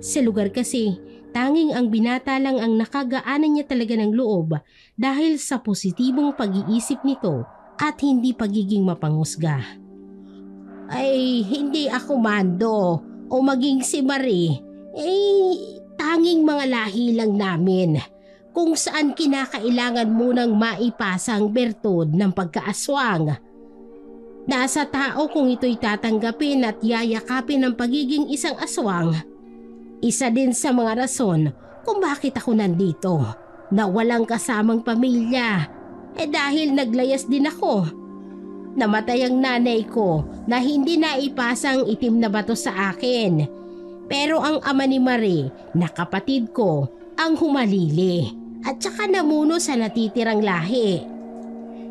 Sa lugar kasi, tanging ang binata lang ang nakagaanan niya talaga ng loob dahil sa positibong pag-iisip nito at hindi pagiging mapanghusga. Ay, hindi ako Mando o maging si Marie. Tanging mga lahi lang namin kung saan kinakailangan munang maipasang bertud ng pagkaaswang. Nasa tao kung ito'y tatanggapin at yayakapin ng pagiging isang aswang. Isa din sa mga rason kung bakit ako nandito na walang kasamang pamilya. Dahil naglayas din ako. Namatay ang nanay ko na hindi naipasang itim na bato sa akin. Pero ang ama ni Marie na kapatid ko ang humalili at saka namuno sa natitirang lahi.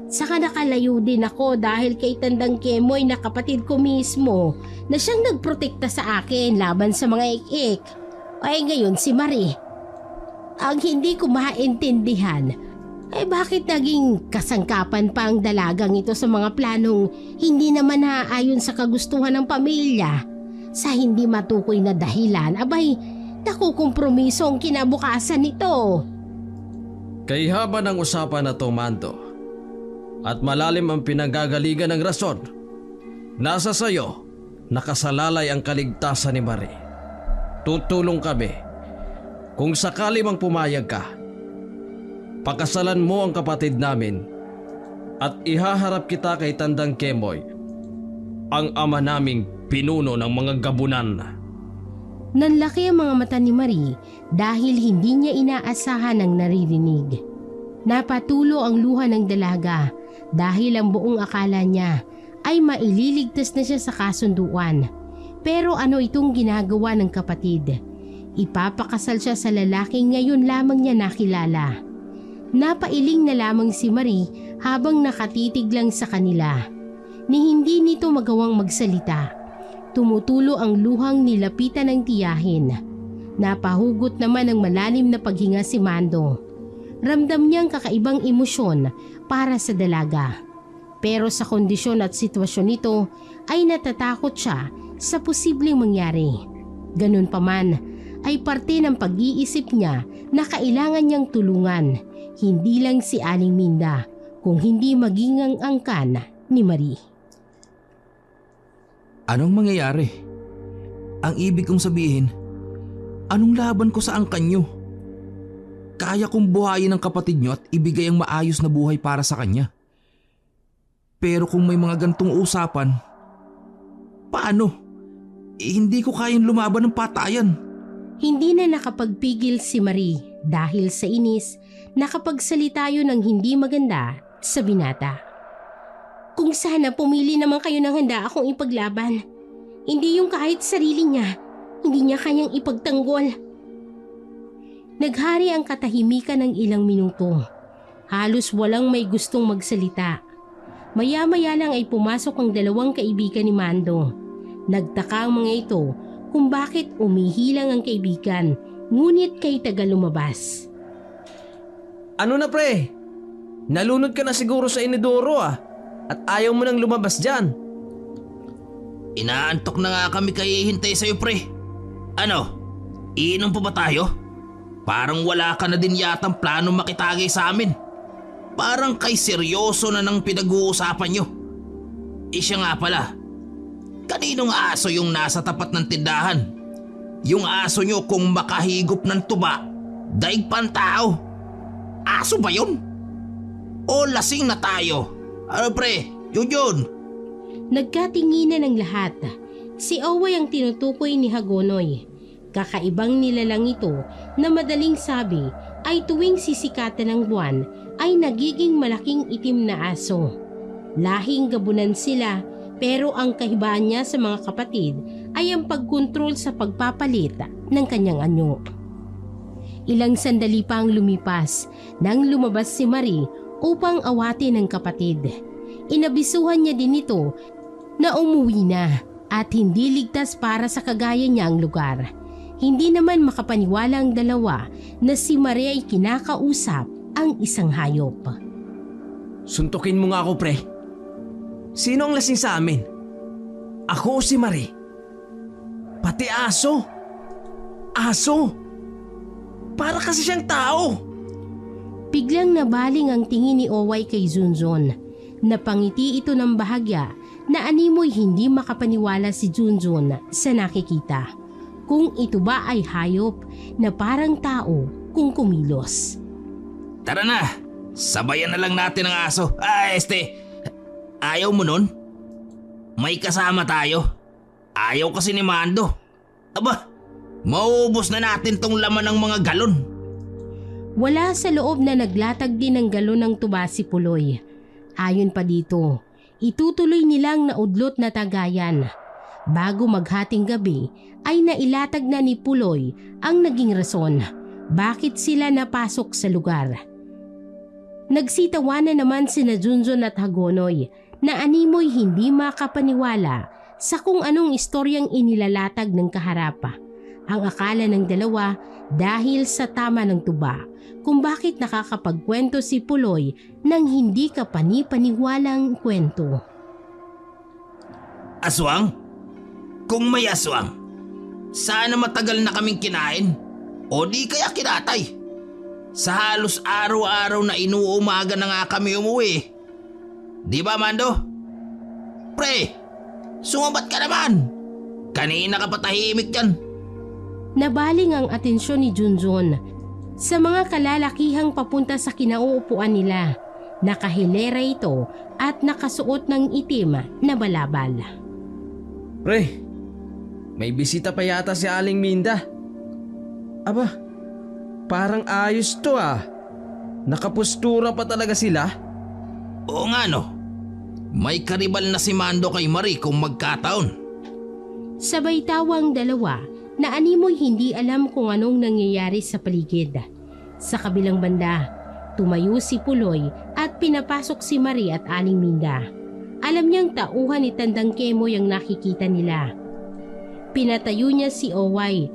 Saka nakalayo din ako dahil kay Tandang Kemoy na kapatid ko mismo na siyang nagprotekta sa akin laban sa mga ik-ik. Ay ngayon si Marie. Ang hindi ko maintindihan ay bakit naging kasangkapan pa ang dalagang ito sa mga planong hindi naman naaayon sa kagustuhan ng pamilya. Sa hindi matukoy na dahilan, abay, nakukompromiso ang kinabukasan nito. Kay haba ng usapan na to, Mando, at malalim ang pinanggagaligan ng rason, nasa sayo nakasalalay ang kaligtasan ni Marie. Tutulong kami. Kung sakali mang pumayag ka, pakasalan mo ang kapatid namin at ihaharap kita kay Tandang Kemoy, ang ama naming pinuno ng mga gabunan. Nanlaki ang mga mata ni Marie dahil hindi niya inaasahan ang naririnig. Napatulo ang luha ng dalaga dahil ang buong akala niya ay maililigtas na siya sa kasunduan. Pero ano itong ginagawa ng kapatid? Ipapakasal siya sa lalaking ngayon lamang niya nakilala. Napailing na lamang si Marie habang nakatitig lang sa kanila. Ni hindi nito magawang magsalita. Tumutulo ang luhang nilapitan ng tiyahin. Napahugot naman ng malalim na paghinga si Mando. Ramdam niyang kakaibang emosyon para sa dalaga. Pero sa kondisyon at sitwasyon nito ay natatakot siya sa posibleng mangyari. Ganun pa man ay parte ng pag-iisip niya na kailangan niyang tulungan. Hindi lang si Aling Minda kung hindi maging ang angkan ni Marie. Anong mangyayari? Ang ibig kong sabihin, anong laban ko sa angkan nyo? Kaya kong buhayin ang kapatid nyo at ibigay ang maayos na buhay para sa kanya. Pero kung may mga gantong usapan, paano? Hindi ko kayang lumaban ng patayan. Hindi na nakapagpigil si Marie dahil sa inis nakapagsalita yun ng hindi maganda sa binata. Kung sana pumili naman kayo ng handa akong ipaglaban. Hindi yung kahit sarili niya, hindi niya kanyang ipagtanggol. Naghari ang katahimikan ng ilang minuto. Halos walang may gustong magsalita. Maya-maya lang ay pumasok ang dalawang kaibigan ni Mando. Nagtaka ang mga ito kung bakit umihilang ang kaibigan, ngunit kay taga lumabas. Ano na pre? Nalunod ka na siguro sa inidoro at ayaw mo nang lumabas dyan. Inaantok na nga kami hintay sa'yo pre. Ano? Iinom pa ba tayo? Parang wala ka na din yatang plano makitagay sa amin. Parang kay seryoso na nang pinag-uusapan nyo. Siya nga pala, kaninong aso yung nasa tapat ng tindahan? Yung aso nyo kung makahigop ng tuba, daig pang tao. Aso ba yun? O lasing na tayo? Ano pre, yun. Nagkatinginan ng lahat. Si Oway ang tinutukoy ni Hagonoy. Kakaibang nilalang ito na madaling sabi ay tuwing sisikatan ng buwan ay nagiging malaking itim na aso. Lahing gabunan sila pero ang kahibaan niya sa mga kapatid ay ang pagkontrol sa pagpapalit ng kanyang anyo. Ilang sandali pa ang lumipas nang lumabas si Marie upang awatin ng kapatid. Inabisuhan niya din ito na umuwi na at hindi ligtas para sa kagaya niya ang lugar. Hindi naman makapaniwala ang dalawa na si Marie ay kinakausap ang isang hayop. Suntukin mo nga ako, pre. Sino ang lasing sa amin? Ako o si Marie? Pati aso. Aso. Para kasi siyang tao. Biglang nabaling ang tingin ni Oway kay Junjun. Napangiti ito ng bahagya na animoy hindi makapaniwala si Junjun sa nakikita. Kung ito ba ay hayop na parang tao kung kumilos. Tara na, sabayan na lang natin ang aso. Ayaw mo nun? May kasama tayo. Ayaw kasi ni Mando. Aba, mauubos na natin tong laman ng mga galon. Wala sa loob na naglatag din ng galon ng tuba si Puloy. Ayon pa dito, itutuloy nilang naudlot na tagayan. Bago maghating gabi ay nailatag na ni Puloy ang naging rason bakit sila napasok sa lugar. Nagsitawanan naman sina Junjun at Hagonoy na animoy hindi makapaniwala sa kung anong istoryang inilalatag ng kaharapa. Ang akala ng dalawa dahil sa tama ng tuba kung bakit nakakapagkwento si Puloy ng hindi kapani-paniwalang kwento. Aswang? Kung may aswang, sana matagal na kaming kinain o di kaya kinatay. Sa halos araw-araw na inuumaga na nga kami umuwi. Di ba, Mando? Pre, sumabat ka naman. Kanina ka patahimik yan. Nabaling ang atensyon ni Junjun sa mga kalalakihang papunta sa kinauupuan nila. Nakahilera ito at nakasuot ng itim na balabal. Pre, may bisita pa yata si Aling Minda. Aba, parang ayos to ah. Nakapustura pa talaga sila. Oo nga no. May karibal na si Mando kay Marie kung magkataon. Sabay tawang dalawa na animoy hindi alam kung anong nangyayari sa paligid. Sa kabilang banda, tumayo si Puloy at pinapasok si Marie at Aling Minda. Alam niyang tauhan ni Tandang Kemoy ang nakikita nila. Pinatayo niya si Oway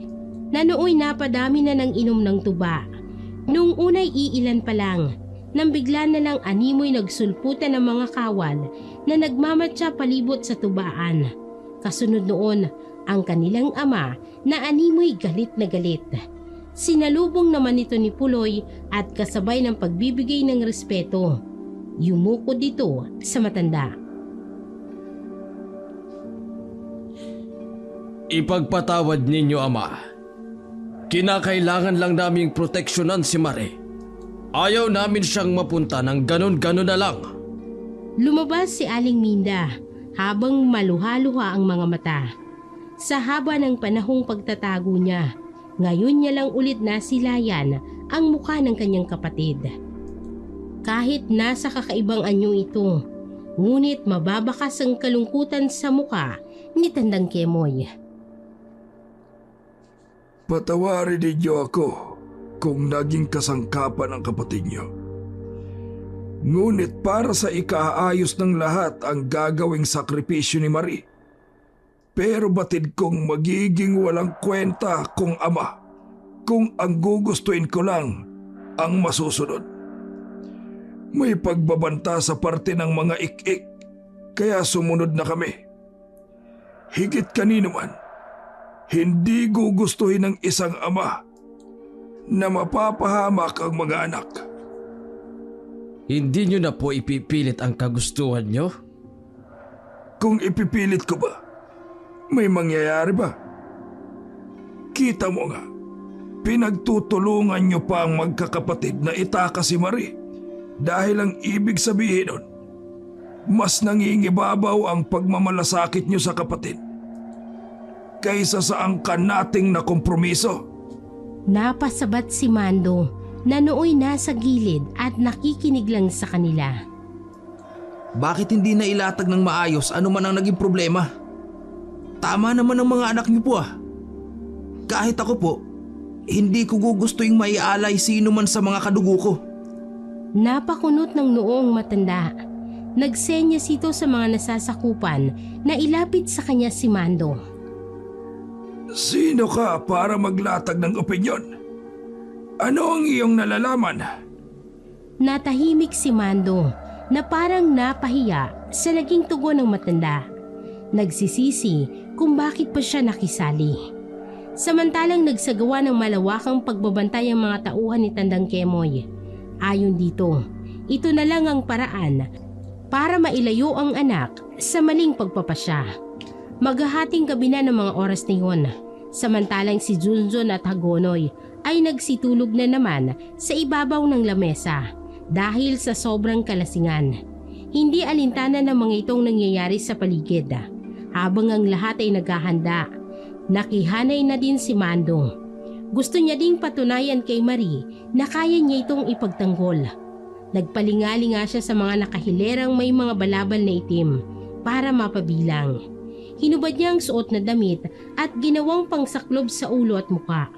na nooy napadami na ng inom ng tuba. Nung unay iilan pa lang, nang bigla na lang animoy nagsulputan ng mga kawal na nagmamatsa palibot sa tubaan. Kasunod noon, ang kanilang ama na animoy galit na galit. Sinalubong naman ito ni Puloy at kasabay ng pagbibigay ng respeto. Yumuko dito sa matanda. Ipagpatawad ninyo, Ama. Kinakailangan lang naming proteksyonan si Marie. Ayaw namin siyang mapunta ng ganon-ganon na lang. Lumabas si Aling Minda habang maluha-luha ang mga mata. Sa haba ng panahong pagtatago niya, ngayon niya lang ulit nasilayan ang mukha ng kanyang kapatid. Kahit nasa kakaibang anyo ito, ngunit mababakas ang kalungkutan sa mukha ni Tandang Kemoy. Patawarin ninyo ako kung naging kasangkapan ng kapatid niyo. Ngunit para sa ikaayos ng lahat ang gagawing sakripisyo ni Marie. Pero batid kong magiging walang kwenta kung ama kung ang gugustuin ko lang ang masusunod. May pagbabanta sa parte ng mga ik-ik kaya sumunod na kami. Higit kanino man, hindi gugustuhin ng isang ama na mapapahamak ang mga anak. Hindi nyo na po ipipilit ang kagustuhan nyo? Kung ipipilit ko ba, may mangyayari ba? Kita mo nga, pinagtutulungan niyo pa ang magkakapatid na itaka si Marie. Dahil ang ibig sabihin nun, mas nangingibabaw ang pagmamalasakit niyo sa kapatid kaysa sa angkan nating na kompromiso. Napasabat si Mando na nooy nasa gilid at nakikinig lang sa kanila. Bakit hindi na ilatag ng maayos ano man ang naging problema? Tama naman ang mga anak niyo po ah. Kahit ako po, hindi ko gugustuing maialay sino man sa mga kadugo ko. Napakunot ng noong matanda. Nagsenyas ito sa mga nasasakupan na ilapit sa kanya si Mando. Sino ka para maglatag ng opinyon? Ano ang iyong nalalaman? Natahimik si Mando na parang napahiya sa naging tugon ng matanda. Nagsisisi kung bakit pa siya nakisali. Samantalang nagsagawa ng malawakang pagbabantay ang mga tauhan ni Tandang Kemoy. Ayon dito, ito na lang ang paraan para mailayo ang anak sa maling pagpapasya. Maghahating gabi na ng mga oras na yun. Samantalang si Junjun at Hagonoy ay nagsitulog na naman sa ibabaw ng lamesa dahil sa sobrang kalasingan. Hindi alintana ng mga itong nangyayari sa paligid. Habang ang lahat ay naghahanda, nakihanay na din si Mando. Gusto niya ding patunayan kay Marie na kaya niya itong ipagtanggol. Nagpalingali nga siya sa mga nakahilerang may mga balabal na itim para mapabilang. Hinubad niya ang suot na damit at ginawang pangsaklob sa ulo at muka.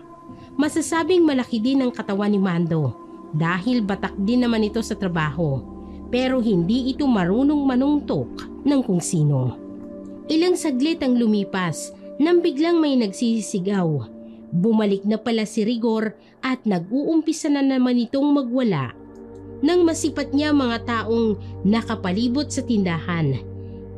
Masasabing malaki din ang katawan ni Mando dahil batak din naman ito sa trabaho, pero hindi ito marunong manungtok ng kung sino. Ilang saglit ang lumipas nang biglang may nagsisigaw. Bumalik na pala si Rigor at nag-uumpisa na naman itong magwala nang masipat niya mga taong nakapalibot sa tindahan.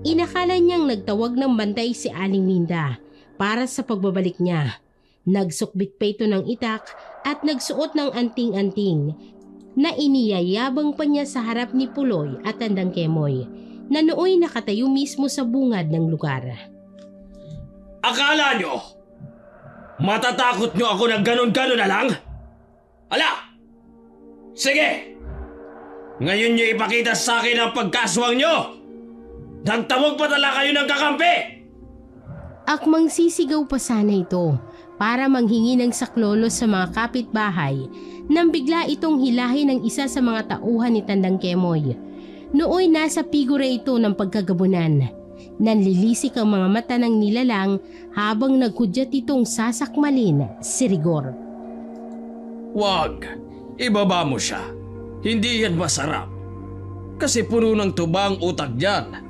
Inakala niyang nagtawag ng bantay si Aling Minda para sa pagbabalik niya. Nagsukbit pa ito ng itak at nagsuot ng anting-anting na iniyayabang pa niya sa harap ni Puloy at Tandang Kemoy na nooy nakatayo mismo sa bungad ng lugar. Akala nyo, matatakot nyo ako ng ganon-ganon na lang? Ala! Sige! Ngayon nyo ipakita sa akin ang pagkaswang nyo! Nagtawag pa tala kayo ng kakampi! Akmang sisigaw pa sana ito para manghingi ng saklolo sa mga kapitbahay nang bigla itong hilahin ng isa sa mga tauhan ni Tandang Kemoy. Nooy nasa figura ito ng pagkagabunan. Nanlilisik ang mga mata ng nilalang habang naghudyat itong sasakmalin si Rigor. Wag, ibaba mo siya. Hindi yan masarap. Kasi puno ng tuba ang utak dyan.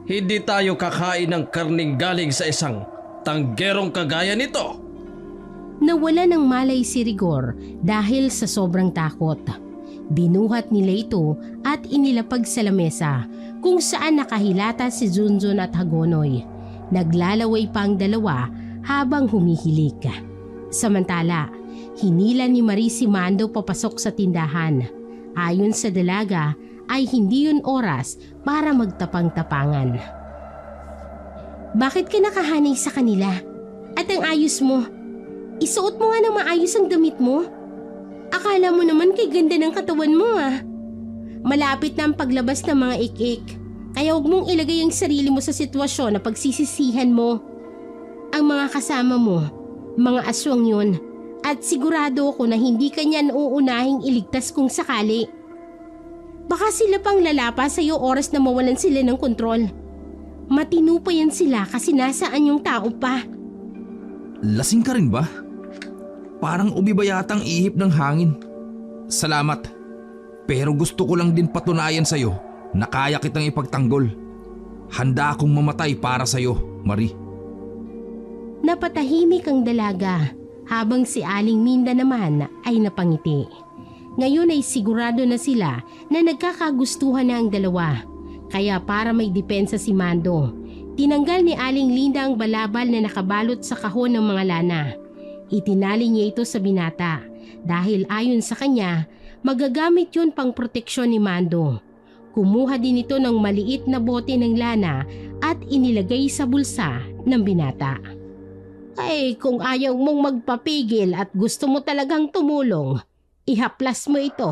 Hindi tayo kakain ng karning galing sa isang tanggerong kagaya nito. Nawala ng malay si Rigor dahil sa sobrang takot. Binuhat nila ito at inilapag sa lamesa kung saan nakahilata si Junjun at Hagonoy. Naglalaway pa ang dalawa habang humihilik. Samantala, hinila ni Marie si Mando papasok sa tindahan. Ayon sa dalaga ay hindi yun oras para magtapang-tapangan. Bakit ka nakahanay sa kanila? At ang ayos mo? Isuot mo nga ng maayos ang damit mo. Akala mo naman kay ganda ng katawan mo ah. Malapit na ang paglabas ng mga ik-ik. Kaya huwag mong ilagay ang sarili mo sa sitwasyon na pagsisisihan mo. Ang mga kasama mo, mga aswang yun. At sigurado ako na hindi ka niyan uunahing iligtas kung sakali. Baka sila pang lalapa sa'yo oras na mawalan sila ng kontrol. Matino pa yan sila kasi nasaan yung tao pa. Lasing ka rin ba? Parang umiba yatang ihip ng hangin. Salamat. Pero gusto ko lang din patunayan sa'yo na kaya kitang ipagtanggol. Handa akong mamatay para sa'yo, Marie. Napatahimik ang dalaga habang si Aling Minda naman ay napangiti. Ngayon ay sigurado na sila na nagkakagustuhan na ang dalawa. Kaya para may depensa si Mando, tinanggal ni Aling Linda ang balabal na nakabalot sa kahon ng mga lana. Itinali niya ito sa binata dahil ayon sa kanya, magagamit yun pang proteksyon ni Mando. Kumuha din ito ng maliit na bote ng lana at inilagay sa bulsa ng binata. Ay, kung ayaw mong magpapigil at gusto mo talagang tumulong, ihaplas mo ito.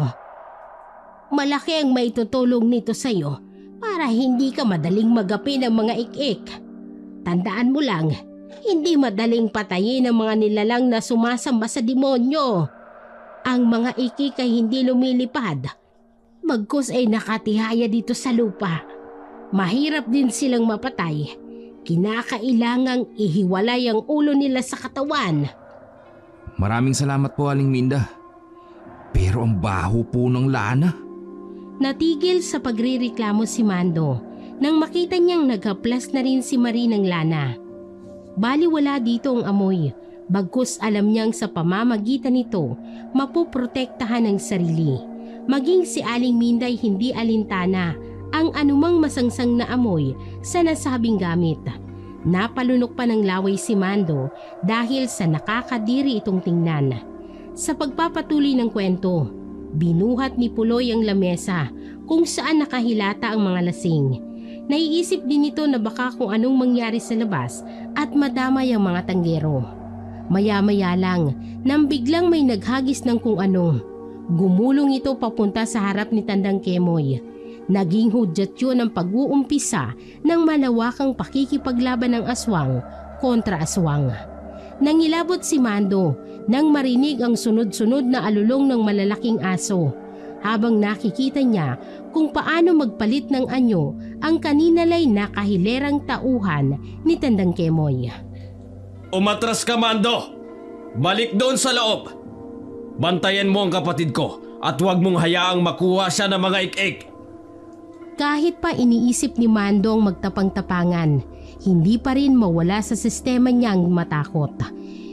Malaki ang maitutulong nito sa'yo para hindi ka madaling magapi ng mga ik-ik. Tandaan mo lang, hindi madaling patayin ang mga nilalang na sumasamba sa demonyo. Ang mga ik-ik ay hindi lumilipad. Bagkus ay nakatihaya dito sa lupa. Mahirap din silang mapatay. Kinakailangang ihiwalay ang ulo nila sa katawan. Maraming salamat po, Aling Minda. Pero ang baho po ng lana. Natigil sa pagrireklamo si Mando nang makita niyang naghaplas na rin si Marie ng lana. Baliwala dito ang amoy, bagkus alam niyang sa pamamagitan nito mapoprotektahan ang sarili. Maging si Aling Minda ay hindi alintana ang anumang masangsang na amoy sa nasabing gamit. Napalunok pa ng laway si Mando dahil sa nakakadiri itong tingnan. Sa pagpapatuloy ng kwento, binuhat ni Puloy ang lamesa kung saan nakahilata ang mga lasing. Naiisip din ito na baka kung anong mangyari sa labas at madamay ang mga tanggero. Maya-maya lang nang biglang may naghagis ng kung ano. Gumulong ito papunta sa harap ni Tandang Kemoy. Naging hudyat yun ang pag-uumpisa ng malawakang pakikipaglaban ng aswang kontra aswang. Nangilabot si Mando nang marinig ang sunod-sunod na alulong ng malalaking aso, habang nakikita niya kung paano magpalit ng anyo ang kaninalay nakahilerang tauhan ni Tandang Kemoy. Umatras ka, Mando! Balik doon sa loob! Bantayan mo ang kapatid ko at huwag mong hayaang makuha siya ng mga ik-ik. Kahit pa iniisip ni Mando ang magtapang-tapangan, hindi pa rin mawala sa sistema niyang matakot.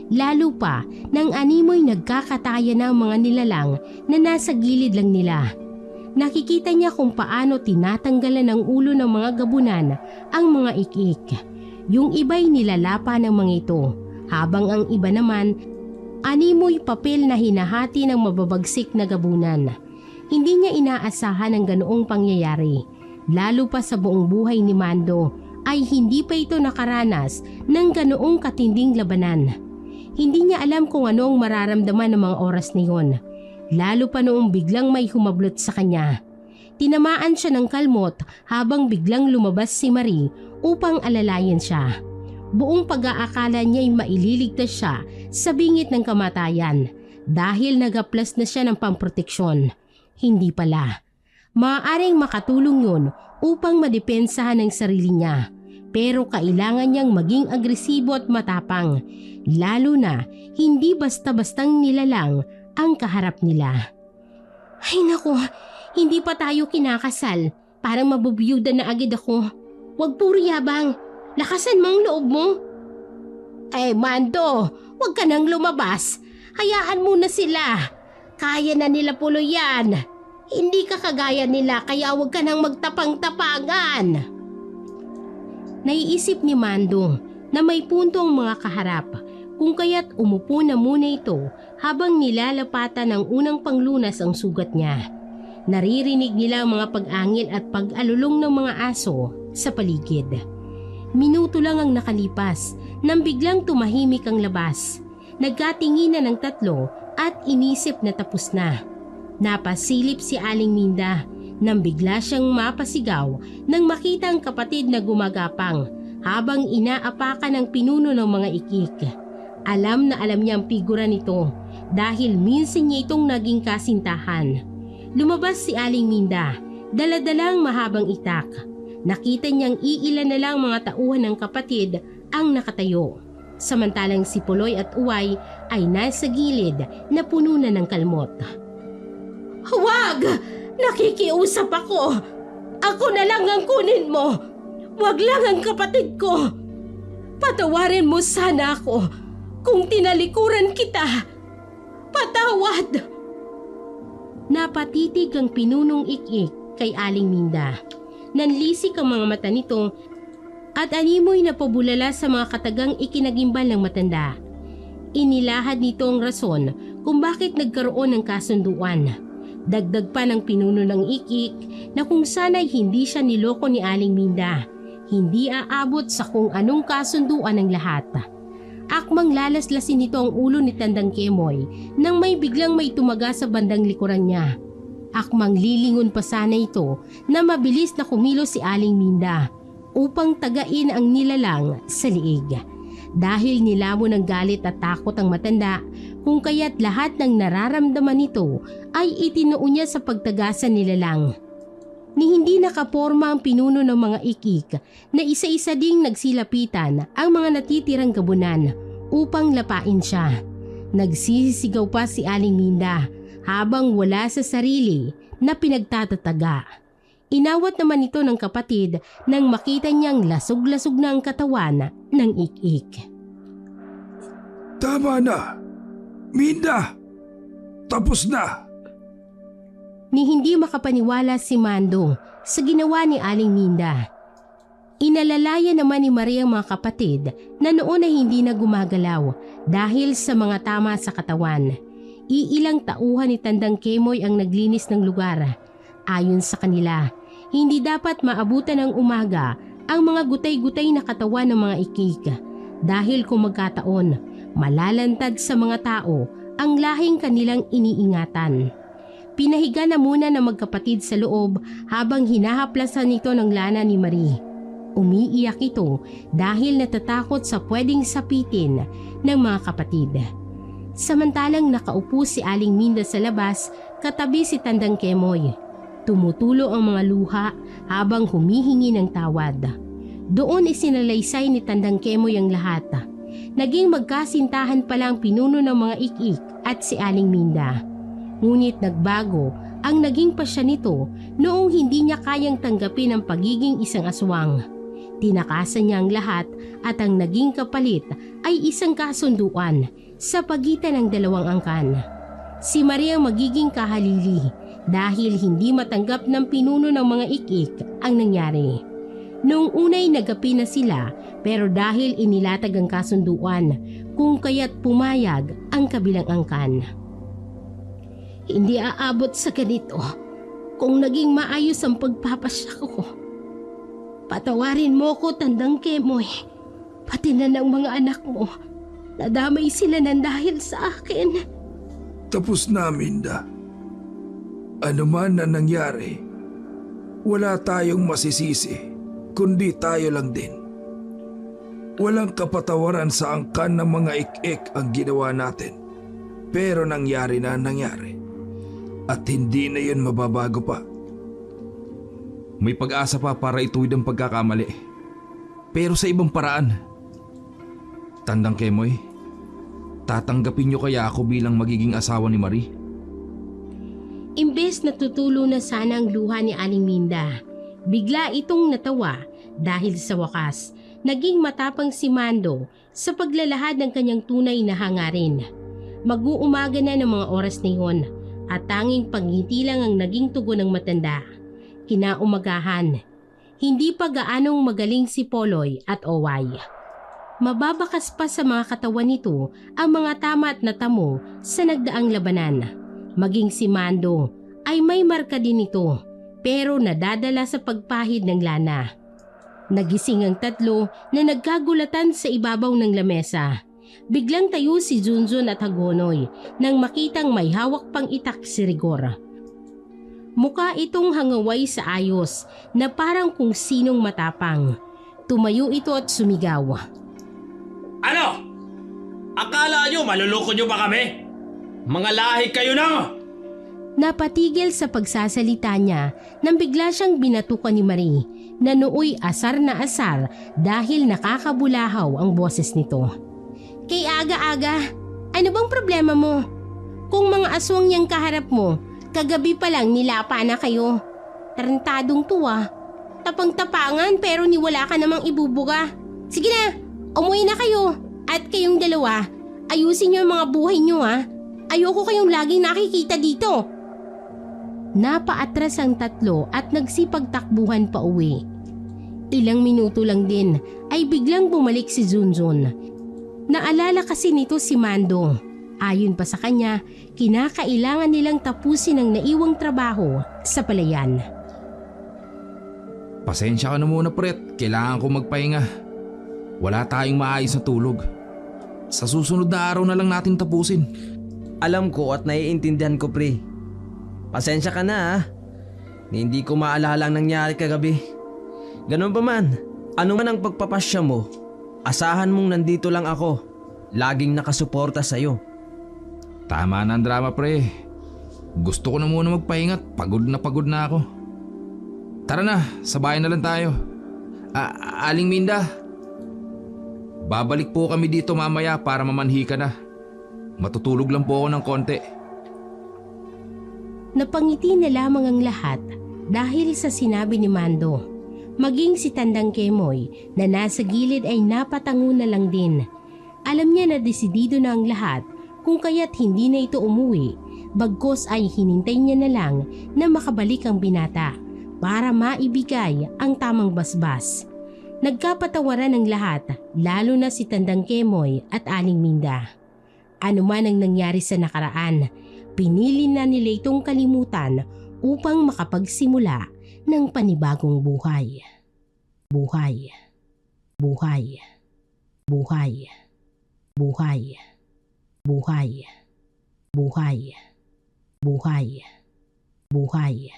Lalo pa nang animoy nagkakataya ng mga nilalang na nasa gilid lang nila. Nakikita niya kung paano tinatanggalan ng ulo ng mga gabunan ang mga ik-ik. Yung iba'y nilalapa ng mga ito, habang ang iba naman animoy papel na hinahati ng mababagsik na gabunan. Hindi niya inaasahan ang ganoong pangyayari, lalo pa sa buong buhay ni Mando ay hindi pa ito nakaranas ng ganoong katinding labanan. Hindi niya alam kung anong mararamdaman ng mga oras na yun, lalo pa noong biglang may humablot sa kanya. Tinamaan siya ng kalmot habang biglang lumabas si Marie upang alalayan siya. Buong pag-aakala niya'y maililigtas siya sa bingit ng kamatayan dahil nagaplas na siya ng pamproteksyon. Hindi pala. Maaaring makatulong yun upang madepensahan ang sarili niya. Pero kailangan niyang maging agresibo at matapang, lalo na hindi basta-bastang nilalang ang kaharap nila. Ay naku, hindi pa tayo kinakasal. Parang mabubiyuda na agad ako. Huwag puro yabang. Lakasan mo ang loob mo. Mando, huwag ka nang lumabas. Hayaan mo na sila. Kaya na nila Puloy yan. Hindi ka kagaya nila kaya huwag ka nang magtapang-tapangan. Naiisip ni Mando na may punto ang mga kaharap kung kaya't umupo na muna ito habang nilalapatan ng unang panglunas ang sugat niya. Naririnig nila ang mga pag-angil at pag-alulong ng mga aso sa paligid. Minuto lang ang nakalipas nang biglang tumahimik ang labas. Nagkatinginan ng tatlo at inisip na tapos na. Napasilip si Aling Minda nang bigla siyang mapasigaw nang makita ang kapatid na gumagapang habang inaapakan ang pinuno ng mga ikik. Alam na alam niya ang figura nito dahil minsan niya itong naging kasintahan. Lumabas si Aling Minda, daladalang mahabang itak. Nakita niyang iilan na lang mga tauhan ng kapatid ang nakatayo. Samantalang si Puloy at Uway ay nasa gilid na puno na ng kalmot. Huwag! Nakikiusap ako! Ako na lang ang kunin mo! Huwag lang ang kapatid ko! Patawarin mo sana ako kung tinalikuran kita! Patawad! Napatitig ang pinunong ik-ik kay Aling Minda. Nanlisik ang mga mata nito at animoy na pabulala sa mga katagang ikinagimbal ng matanda. Inilahad nito ang rason kung bakit nagkaroon ng kasunduan. Dagdag pa ng pinuno ng ik-ik na kung sana'y hindi siya niloko ni Aling Minda, hindi aabot sa kung anong kasunduan ng lahat. Akmang lalaslasin nito ang ulo ni Tandang Kemoy nang may biglang may tumaga sa bandang likuran niya. Akmang lilingon pa sana ito na mabilis na kumilos si Aling Minda upang tagain ang nilalang sa liig. Dahil nilamon ng galit at takot ang matanda, kung kaya't lahat ng nararamdaman nito ay itinuon niya sa pagtagasan nilalang. Ni hindi nakaporma ang pinuno ng mga ikik na isa-isa ding nagsilapitan ang mga natitirang gabunan upang lapain siya. Nagsisigaw pa si Aling Minda habang wala sa sarili na pinagtatataga. Inawat naman ito ng kapatid nang makita niyang lasog-lasog na ang katawan ng ikik. Tama na! Minda! Tapos na! Ni hindi makapaniwala si Mando sa ginawa ni Aling Minda. Inalalaya naman ni Maria ang mga kapatid na noon ay hindi na gumagalaw dahil sa mga tama sa katawan. Iilang tauhan ni Tandang Kemoy ang naglinis ng lugar. Ayon sa kanila, hindi dapat maabutan ng umaga ang mga gutay-gutay na katawan ng mga ikik dahil kung magkataon, malalantad sa mga tao ang lahing kanilang iniingatan. Pinahiga na muna ng magkapatid sa loob habang hinahaplasan nito ng lana ni Marie. Umiiyak ito dahil natatakot sa pwedeng sapitin ng mga kapatid. Samantalang nakaupo si Aling Minda sa labas katabi si Tandang Kemoy. Tumutulo ang mga luha habang humihingi ng tawad. Doon isinalaysay ni Tandang Kemoy ang lahat. Naging magkasintahan pala ang pinuno ng mga ikik at si Aling Minda. Ngunit nagbago ang naging pasya nito noong hindi niya kayang tanggapin ang pagiging isang aswang. Tinakasan niya ang lahat at ang naging kapalit ay isang kasunduan sa pagitan ng dalawang angkan. Si Maria ang magiging kahalili dahil hindi matanggap ng pinuno ng mga ikik ang nangyari. Noong unay nagapi na sila pero dahil inilatag ang kasunduan kung kaya't pumayag ang kabilang angkan. Hindi aabot sa ganito kung naging maayos ang pagpapasya ko. Patawarin mo ko, Tandang Kemoy, pati na ng mga anak mo. Nadamay sila ng dahil sa akin. Tapos na, Minda. Ano man na nangyari, wala tayong masisisi, kundi tayo lang din. Walang kapatawaran sa angkan ng mga ik-ik ang ginawa natin. Pero nangyari na nangyari. At hindi na yun mababago pa. May pag-asa pa para ituwid ang pagkakamali. Pero sa ibang paraan. Tandang Kemoy, tatanggapin niyo kaya ako bilang magiging asawa ni Marie? Imbes na tutulo na sana ang luha ni Aling Minda, bigla itong natawa dahil sa wakas naging matapang si Mando sa paglalahad ng kanyang tunay na hangarin. Mag-uumaga na ng mga oras na iyon at tanging pangiti lang ang naging tugon ng matanda. Kinaumagahan, hindi pa gaanong magaling si Poloy at Oway. Mababakas pa sa mga katawan nito ang mga tama at natamo sa nagdaang labanan. Maging si Mando ay may marka din ito pero nadadala sa pagpahid ng lana. Nagising ang tatlo na nagkagulatan sa ibabaw ng lamesa. Biglang tayo si Junjun at Hagonoy nang makitang may hawak pang itak si Rigor. Mukha itong hangaway sa ayos na parang kung sinong matapang. Tumayo ito at sumigaw. Ano? Akala nyo maluloko nyo ba kami? Mga lahi kayo na! Napatigil sa pagsasalita niya nang bigla siyang binatukan ni Marie na nooy asar na asar dahil nakakabulahaw ang boses nito. Kay aga-aga, ano bang problema mo? Kung mga aswang niyang kaharap mo, kagabi pa lang nilapa na kayo. Tarantadong tuwa. Tapang-tapangan pero niwala ka namang ibubuga. Sige na, umuwi na kayo. At kayong dalawa, ayusin niyo ang mga buhay niyo ha. Ayoko kayong laging nakikita dito. Napaatras ang tatlo at nagsipagtakbuhan pa uwi. Ilang minuto lang din ay biglang bumalik si Junjun. Naalala kasi nito si Mando. Ayon pa sa kanya, kinakailangan nilang tapusin ang naiwang trabaho sa palayan. Pasensya ka na muna, Pret. Kailangan ko magpahinga. Wala tayong maayos na tulog. Sa susunod na araw na lang natin tapusin. Alam ko at naiintindihan ko, pre. Pasensya ka na ha. Hindi ko maalala ang nangyari kagabi. Ganun pa man, ano man ang pagpapasya mo, asahan mong nandito lang ako. Laging nakasuporta sa'yo. Tama na ang drama, pre. Gusto ko na muna magpahingat. Pagod na ako. Tara na, sa bahay na lang tayo. Aling Minda, babalik po kami dito mamaya para mamanhi ka na. Matutulog lang po ako ng konti. Napangiti na lamang ang lahat dahil sa sinabi ni Mando. Maging si Tandang Kemoy na nasa gilid ay napatango na lang din. Alam niya na desidido na ang lahat kung kaya't hindi na ito umuwi. Bagkos ay hinintay niya na lang na makabalik ang binata para maibigay ang tamang basbas. Nagkapatawaran ang lahat, lalo na si Tandang Kemoy at Aling Minda. Ano man ang nangyari sa nakaraan, pinili na nila itong kalimutan upang makapagsimula ng panibagong buhay. Buhay. Buhay. Buhay. Buhay. Buhay. Buhay. Buhay. Buhay.